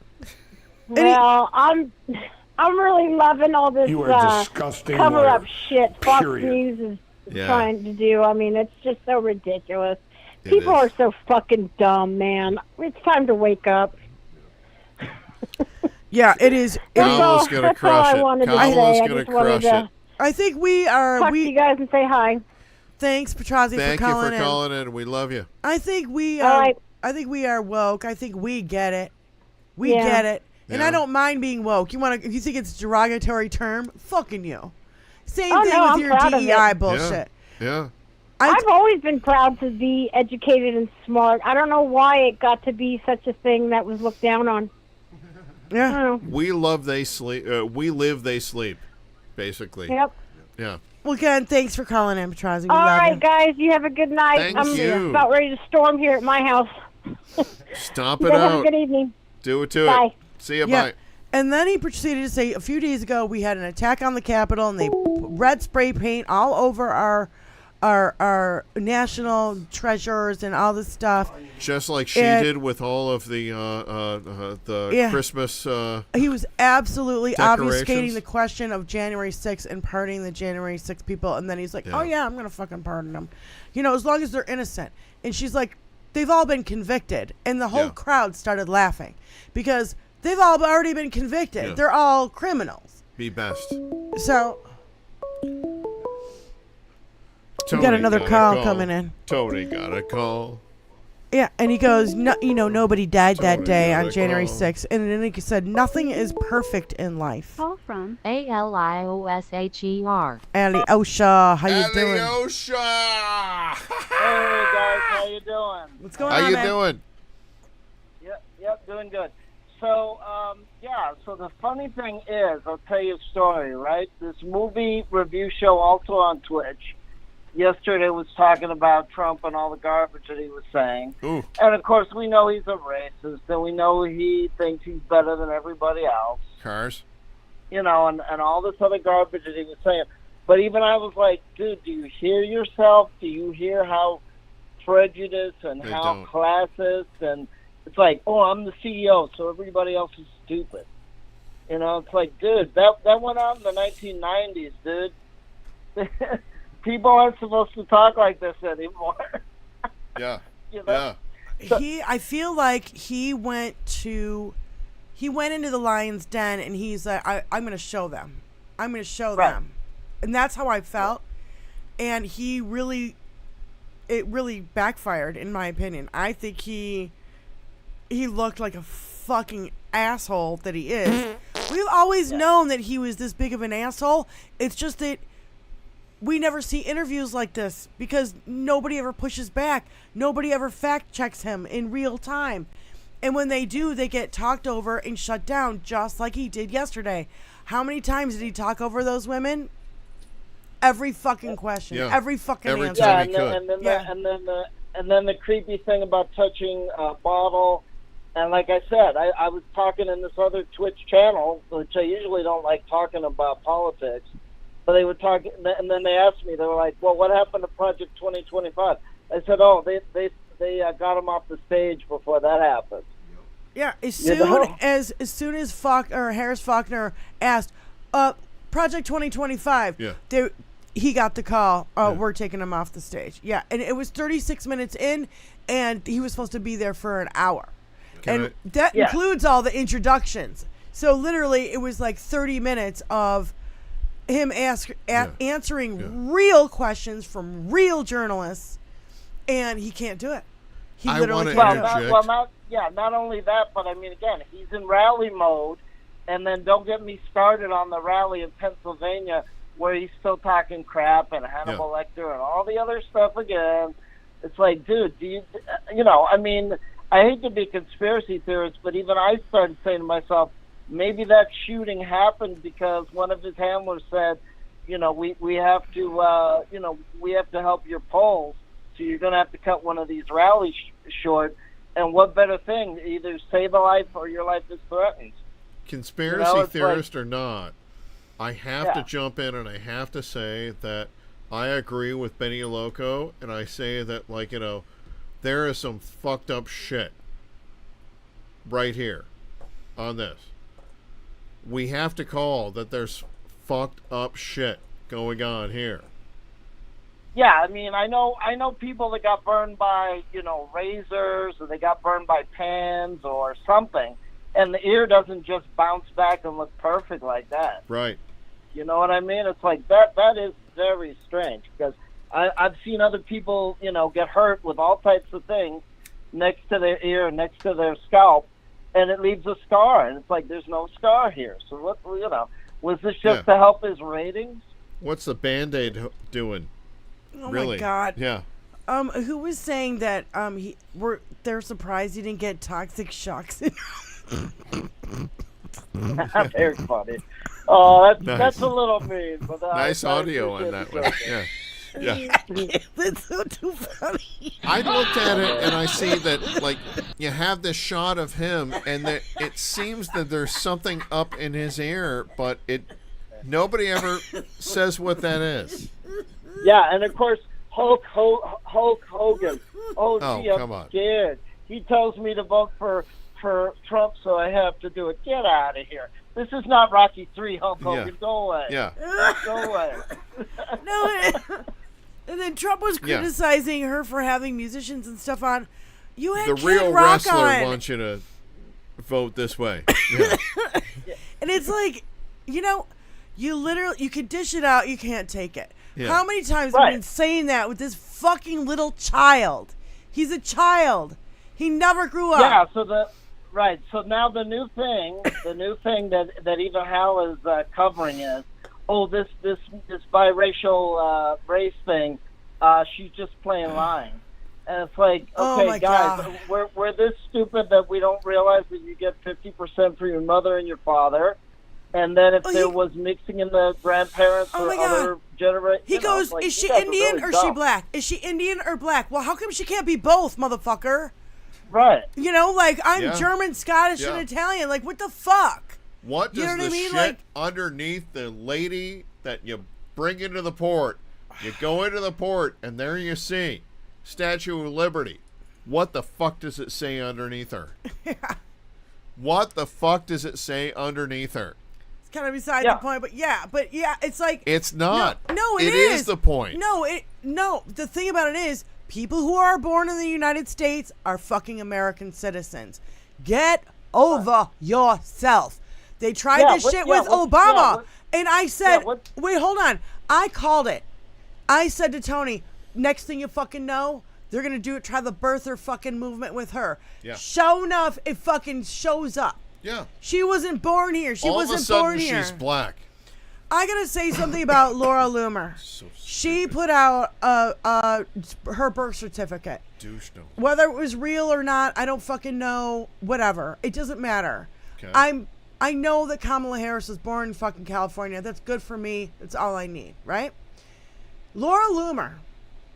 Well, I'm really loving all this You are disgusting cover-up liar. shit Fox Period. News is Yeah. trying to do. I mean, it's just so ridiculous. People are so fucking dumb, man. It's time to wake up. Yeah, it is. Kamala's gonna that's all crush I it. wanted to Kamala's say. I gonna just wanted crush to it. I think we are. talk to you guys and say hi. Thanks, Petrozzi, Thank for you calling for in. calling in. We love you. I think we All are. right. I think we are woke. I think we get it. We Yeah. get it. And Yeah. I don't mind being woke. If you think it's a derogatory term, fucking you. Same Oh, thing no, with I'm your proud of DEI it. bullshit. Yeah. I've always been proud to be educated and smart. I don't know why it got to be such a thing that was looked down on. Yeah. I don't know. We love, they sleep. We live, they sleep. Basically. Yep. Yeah. Well, again, thanks for calling in, Petrozzi. We All love right, you. guys, you have a good night. Thank I'm you. about ready to storm here at my house. Stomp You it guys have a out. good evening. Do it to Bye. it. See you. Yeah. Bye. And then he proceeded to say a few days ago we had an attack on the Capitol and they red spray paint all over our national treasures and all this stuff. Just like she And- did with all of the Yeah. Christmas. He was absolutely Decorations. obfuscating the question of January 6th and pardoning the January 6th people. And then he's like, Yeah. oh, yeah, I'm going to fucking pardon them. As long as they're innocent. And she's like, they've all been convicted. And the whole Yeah. crowd started laughing because they've all already been convicted. Yeah. They're all criminals. Be best. So Tony got another got a call coming in. Tony got a call. Yeah, and he goes, no, nobody died that Totally day got on a January call. 6th. And then he said, nothing is perfect in life. Call from ALIOSHER. Ali Osha, how you doing? Alyosha! Hey guys, how you doing? What's going How on, you man? doing? Yep, doing good. So, so the funny thing is, I'll tell you a story, right? This movie review show also on Twitch yesterday was talking about Trump and all the garbage that he was saying. Ooh. And of course, we know he's a racist, and we know he thinks he's better than everybody else. Cars. And all this other garbage that he was saying. But even I was like, dude, do you hear yourself? Do you hear how prejudiced and They how don't. classist? And it's like, oh, I'm the CEO, so everybody else is stupid. It's like, dude, that went on in the 1990s, dude. People aren't supposed to talk like this anymore. Yeah. Yeah. I feel like he went into the lion's den and he's like, I'm going to show them. I'm going to show them. And that's how I felt. And it really backfired, in my opinion. I think he looked like a fucking asshole that he is. We've always known that he was this big of an asshole. It's just that we never see interviews like this because nobody ever pushes back. Nobody ever fact checks him in real time. And when they do, they get talked over and shut down just like he did yesterday. How many times did he talk over those women? every fucking question, Yeah. every fucking Every answer. time he and could. then the creepy thing about touching a bottle, and like I said, I was talking in this other Twitch channel, which I usually don't like talking about politics, but they would talk, and then they asked me, they were like, "Well, what happened to Project 2025?" I said, "Oh, they got him off the stage before that happened." Yeah, as You know? soon as Harris Faulkner asked, Project 2025, he got the call. We're taking him off the stage. Yeah, and it was 36 minutes in, and he was supposed to be there for an hour, that includes all the introductions. So literally, it was like 30 minutes of him answering real questions from real journalists, and he can't do it. He literally can't do it. Not only that, but I mean, again, he's in rally mode, and then don't get me started on the rally in Pennsylvania where he's still talking crap and Hannibal Lecter and all the other stuff again. It's like, dude, do you know, I mean, I hate to be a conspiracy theorist, but even I started saying to myself, maybe that shooting happened because one of his handlers said, you know, we have to, you know, we have to help your polls, so you're going to have to cut one of these rallies short. And what better thing, either save a life or your life is threatened. Conspiracy theorist or not, I have to jump in and I have to say that I agree with Benny Loco, and I say that, like, you know, there is some fucked up shit right here on this. We have to call that there's fucked up shit going on here. Yeah, I mean, I know people that got burned by, you know, razors, or they got burned by pans or something, and the ear doesn't just bounce back and look perfect like that. Right. You know what I mean? It's like that is very strange, because I've seen other people, you know, get hurt with all types of things next to their ear, next to their scalp, and it leaves a scar, and it's like there's no scar here. So what, you know, was this just to help his ratings? What's the Band-Aid doing? Oh really? my God. Yeah. Who was saying that they're surprised he didn't get toxic shock syndrome? Very funny. Oh, Nice. that's a little mean, but nice I audio on that one. Yeah. That's so too funny. I looked at it and I see that, like, you have this shot of him, and that it seems that there's something up in his ear, but nobody ever says what that is. Yeah, and of course Hulk Hogan. Oh, gee, come I'm on. scared. He tells me to vote for Trump, so I have to do it. Get out of here. This is not Rocky III, Hulk Hogan. Yeah. Go away. Yeah. Go away. No, and then Trump was criticizing her for having musicians and stuff on. You had The Kid real Rock wrestler on. wants you to vote this way. Yeah. And it's like, you know, you can dish it out, you can't take it. Yeah. How many times have I been saying that with this fucking little child? He's a child. He never grew up. Yeah, so now the new thing that even Hal is covering is, this biracial race thing, she's just playing line. And it's like, okay, Oh my guys, God. we're this stupid that we don't realize that you get 50% for your mother and your father. And then if there was mixing in the grandparents or other generations, He goes, like, is she you guys are Indian really or is she dumb. black? Is she Indian or black? Well, how come she can't be both, motherfucker? Right. You know, like, I'm Yeah. German, Scottish, Yeah. and Italian. Like, what the fuck? What does You know what the I mean? shit Like- underneath the lady that you bring into the port? You go into the port, and there you see Statue of Liberty. What the fuck does it say underneath her? What the fuck does it say underneath her? It's kind of beside the point, but yeah, it's like It's not. No, It is the point. No. The thing about it is, people who are born in the United States are fucking American citizens. Get over yourself. They tried this shit with Obama, and I said, wait, hold on. I called it. I said to Tony, next thing you fucking know, they're gonna try the birther fucking movement with her. Yeah. Sure enough, it fucking shows up. Yeah. She wasn't born here. She All wasn't of a sudden, born here. she's black. I gotta say something about Laura Loomer. She put out her birth certificate. Douche no. Whether it was real or not, I don't fucking know. Whatever. It doesn't matter. Okay. I know that Kamala Harris was born in fucking California. That's good for me. That's all I need, right? Laura Loomer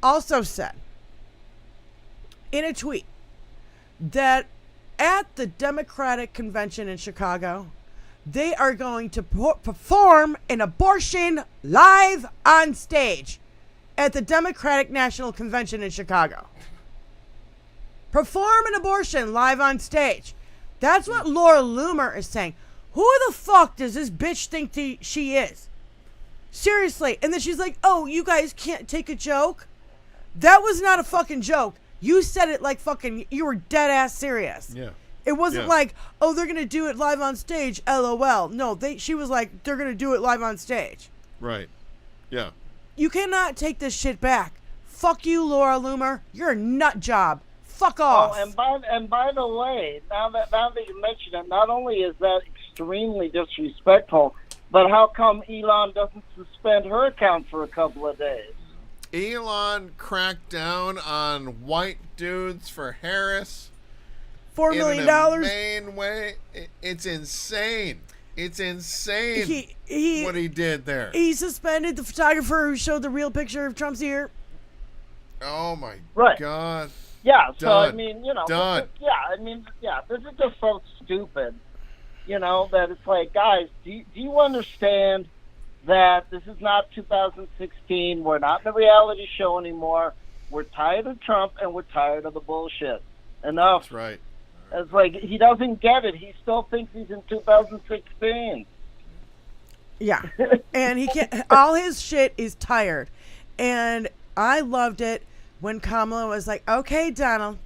also said in a tweet that at the Democratic convention in Chicago, they are going to perform an abortion live on stage at the Democratic National Convention in Chicago. Perform an abortion live on stage. That's what Laura Loomer is saying. Who the fuck does this bitch think she is? Seriously. And then she's like, oh, you guys can't take a joke? That was not a fucking joke. You said it like fucking, you were dead ass serious. Yeah. It wasn't like, oh, they're going to do it live on stage, LOL. No, she was like, they're going to do it live on stage. Right. Yeah. You cannot take this shit back. Fuck you, Laura Loomer. You're a nut job. Fuck off. Oh, and by the way, now that you mention it, not only is that extremely disrespectful, but how come Elon doesn't suspend her account for a couple of days? Elon cracked down on white dudes for Harris. $4 million. In a main way. It's insane. It's insane what he did there. He suspended the photographer who showed the real picture of Trump's ear. Oh my God. Yeah, so Done. I mean, Done. This is just so stupid, that it's like, guys, do you understand that this is not 2016? We're not in a reality show anymore. We're tired of Trump and we're tired of the bullshit. Enough. That's right. It's like he doesn't get it. He still thinks he's in 2016. Yeah. And he can't, all his shit is tired. And I loved it when Kamala was like, okay, Donald,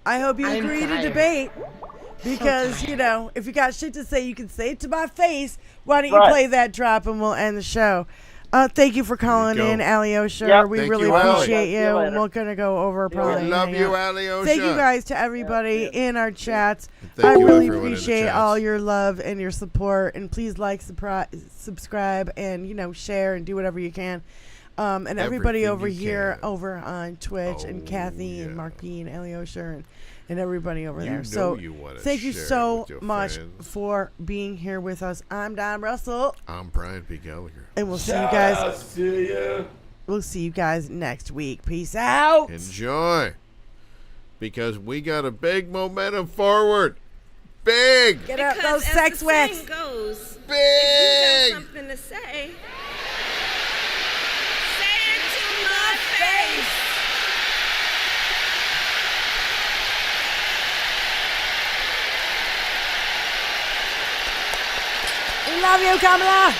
I hope you agree to debate. Because, if you got shit to say, you can say it to my face. Why don't you play that drop and we'll end the show. Thank you for calling in, Alyosha. Yep. We Thank really you, Ali. appreciate you. See you later. We're going to go over probably. We love you, Alyosha. Thank you guys to everybody in our chats. Thank I you, really everyone in the appreciate chats. all your love and your support. And please subscribe and, share and do whatever you can. And everybody Everything over you here, can. over on Twitch, and Kathy and Marky and Alyosha and everybody over there. know So you wanna thank you share so with your much friends. for being here with us. I'm Don Russell. I'm Brian P. Gallagher. And we'll see you guys. We'll see you guys next week. Peace out. Enjoy. Because we got a big momentum forward. Big. Get up Because those as sex the wax. saying goes, Big. if you got something to say, say it to my face. We love you, Kamala.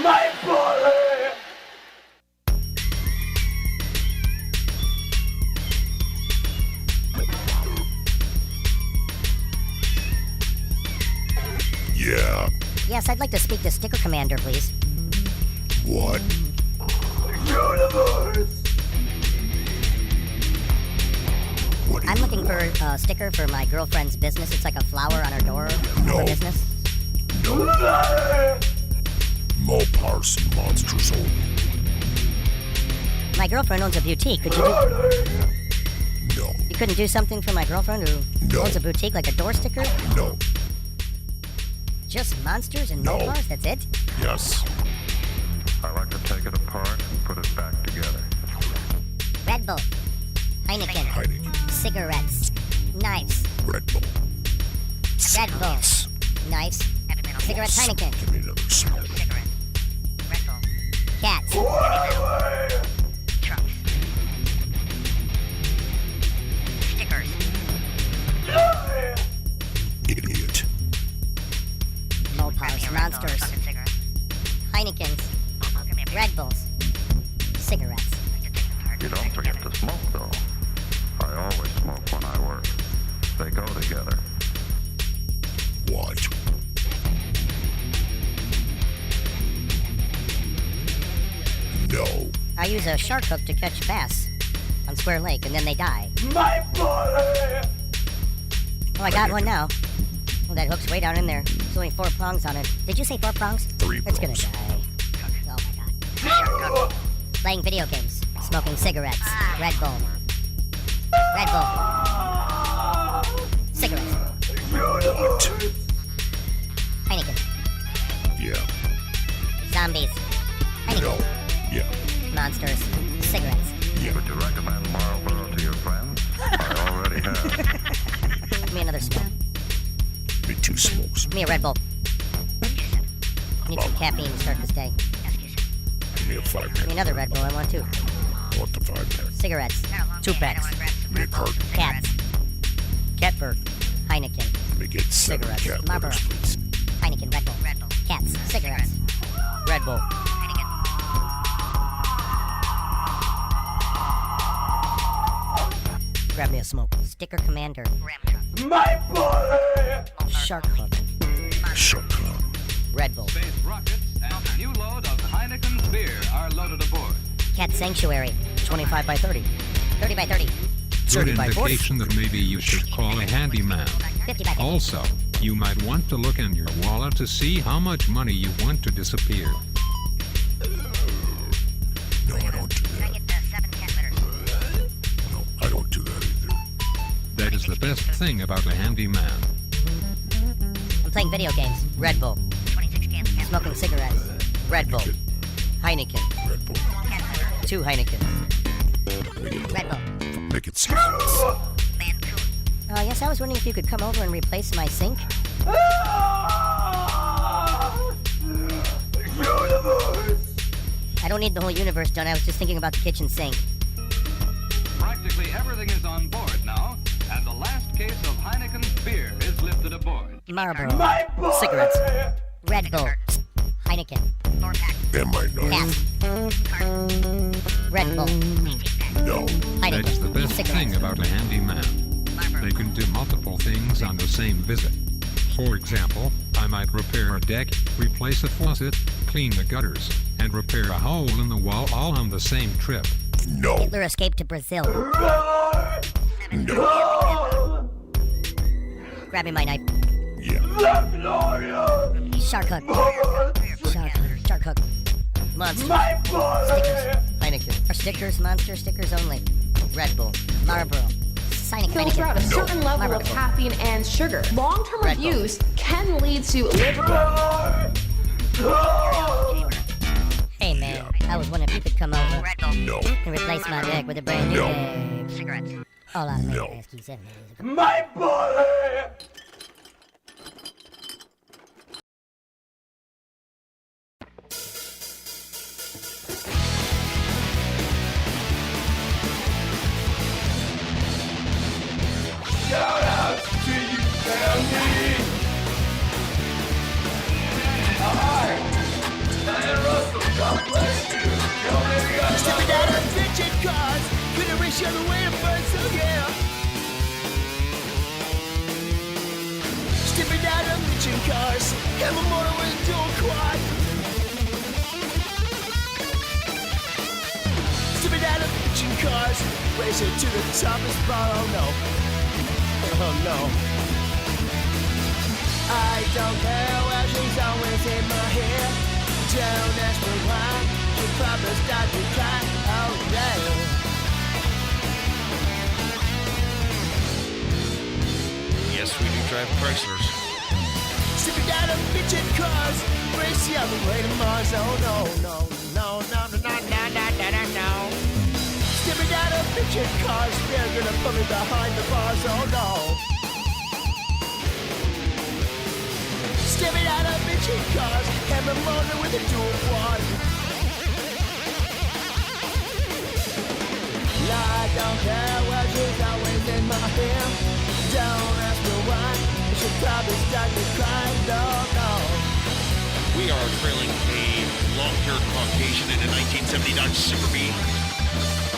My bullet! Yeah. Yes, I'd like to speak to Sticker Commander, please. What? Universe! I'm looking for a sticker for my girlfriend's business. It's like a flower on her door for business. Mopars monsters only. My girlfriend owns a boutique. Could you do... No. You couldn't do something for my girlfriend who owns a boutique, like a door sticker? No. Just monsters and Mopars? That's it? Yes. I like to take it apart and put it back together. Red Bull. Heineken. Cigarettes. Knives. Red Bull. Red Bull. Knives. Cigarettes. Heineken. Give me another cigarette. Cats. Trucks. Stickers. Idiot. Mopars. Monsters. Heinekens. Red Bulls. Cigarettes. You don't forget to smoke, though. I always smoke when I work. They go together. What? No. I use a shark hook to catch bass on Square Lake, and then they die. My bullet! Oh, I got one now. Well, that hook's way down in there. There's only 4 prongs on it. Did you say 4 prongs? 3 It's prongs. gonna die. Oh my god. Playing video games. Smoking cigarettes. Red Bull. Red Bull. Cigarettes. What? Give me another smoke. Give me 2 smokes. Give me a Red Bull. I need some caffeine to start this day. Give me a 5-pack. Give me another Red Bull. I want 2. I want the 5-pack. Cigarettes. 2 packs. Give me a carton. Cats. Catbird. Heineken. Let me get 7 Cigarettes. cat Marlboro. litters, please. Heineken. Red Bull. Cats. Cigarettes. Red Bull. Grab me a smoke. Sticker Commander. My boy! Shark Hook. Shark Hook. Red Bull. Space rockets and a new load of Heineken beer are loaded aboard. Cat Sanctuary. 25 by 30. 30 by 30. Good 30 by 40. indication that maybe you should call a handyman. 50 by 50. Also, you might want to look in your wallet to see how much money you want to disappear. No, I don't do that. No, I don't do that either. That is the best thing about a handyman. I'm playing video games. Red Bull. Smoking cigarettes. Red Bull. Heineken. Red Bull. 2 Heineken. Red Bull. Make it serious. Yes, I was wondering if you could come over and replace my sink. I don't need the whole universe done. I was just thinking about the kitchen sink. Practically everything is on board now, and the last case of Heineken beer is lifted aboard. Marlboro. Cigarettes. Red Bull. Heineken. Am I not? Cats. Red Bull. No. Heineken. That's the best Cigarettes. thing about a handyman. They can do multiple things on the same visit. For example, I might repair a deck, replace a faucet, clean the gutters, and repair a hole in the wall all on the same trip. No. Hitler escaped to Brazil. No. Grab me my knife. Yeah. Shark Hook. Shark Hook. Shark Hook. Monster. Stickers. Heineken. Or stickers, monster stickers only. Red Bull. Marlboro. Filter out a certain level of caffeine and sugar. Long-term abuse can lead to liver. Hey man, I was wondering if you could come over No. and replace my deck with a brand new No. deck. Cigarettes. All out of No. ASCII 7 days ago. My boy! Shout out to you, family! Alright! Diane Russell, God bless you! Yo, baby, I Stepping out of bitchin' cars, couldn't reach the way to burn, so yeah. Stepping out of bitchin' cars, have a motor with a dual quad. Stepping out of bitchin' cars, racing to the top of spot, oh no. Oh no. I don't care where she's always in my hair. Don't ask me why. She probably started to cry. Oh yeah. Yes, we do drive Chryslers. Sipping out of bitchin' cars, racing on the way to Mars. Oh no, no, no, no, no, no, no, no, no, no, no. Stepping out of bitchin' cars, they're gonna put me behind the bars. Oh no. Stepping out of bitchin' cars, have a motor with a dual quad. I don't care where she's always in my hair. Don't ask me why, she'll probably start to cry. No, no. We are trailing a long-haired Caucasian in a 1970 Dodge Super Bee.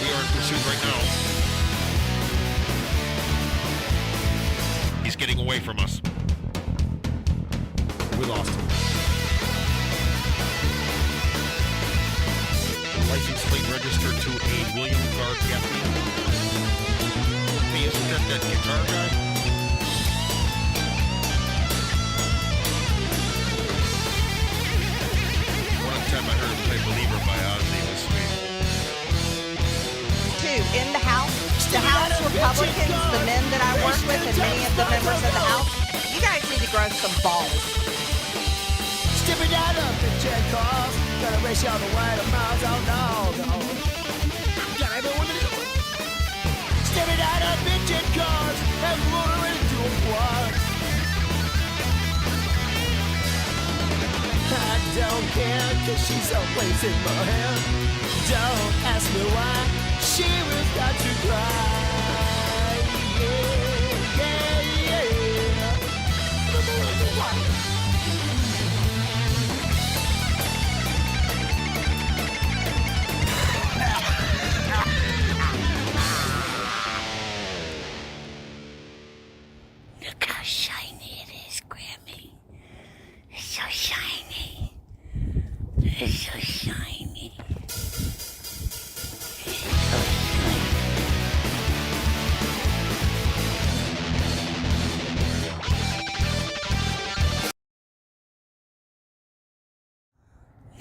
We are in pursuit right now. He's getting away from us. We lost him. License plate registered to a William Clark Gaffney. Hey, isn't that guitar guy? One time I heard him play Believer by Ozzy. It was sweet. In the House Republicans, the men that I work with, and many of the members of the House, you guys need to grow some balls. Stepping out of the jet cars, gotta race you on the way to Mars. Oh no, no. Got everyone to do it. Stepping out of the jet cars, and motor into a don't care, cause she's always in my hand. Don't ask me why, she will start to cry. Yeah, yeah, yeah. Look how shiny it is, Grammy. It's so shiny. It's so shiny.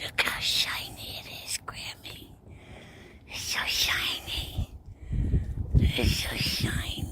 Look how shiny it is, Grammy. It's so shiny. It's so shiny.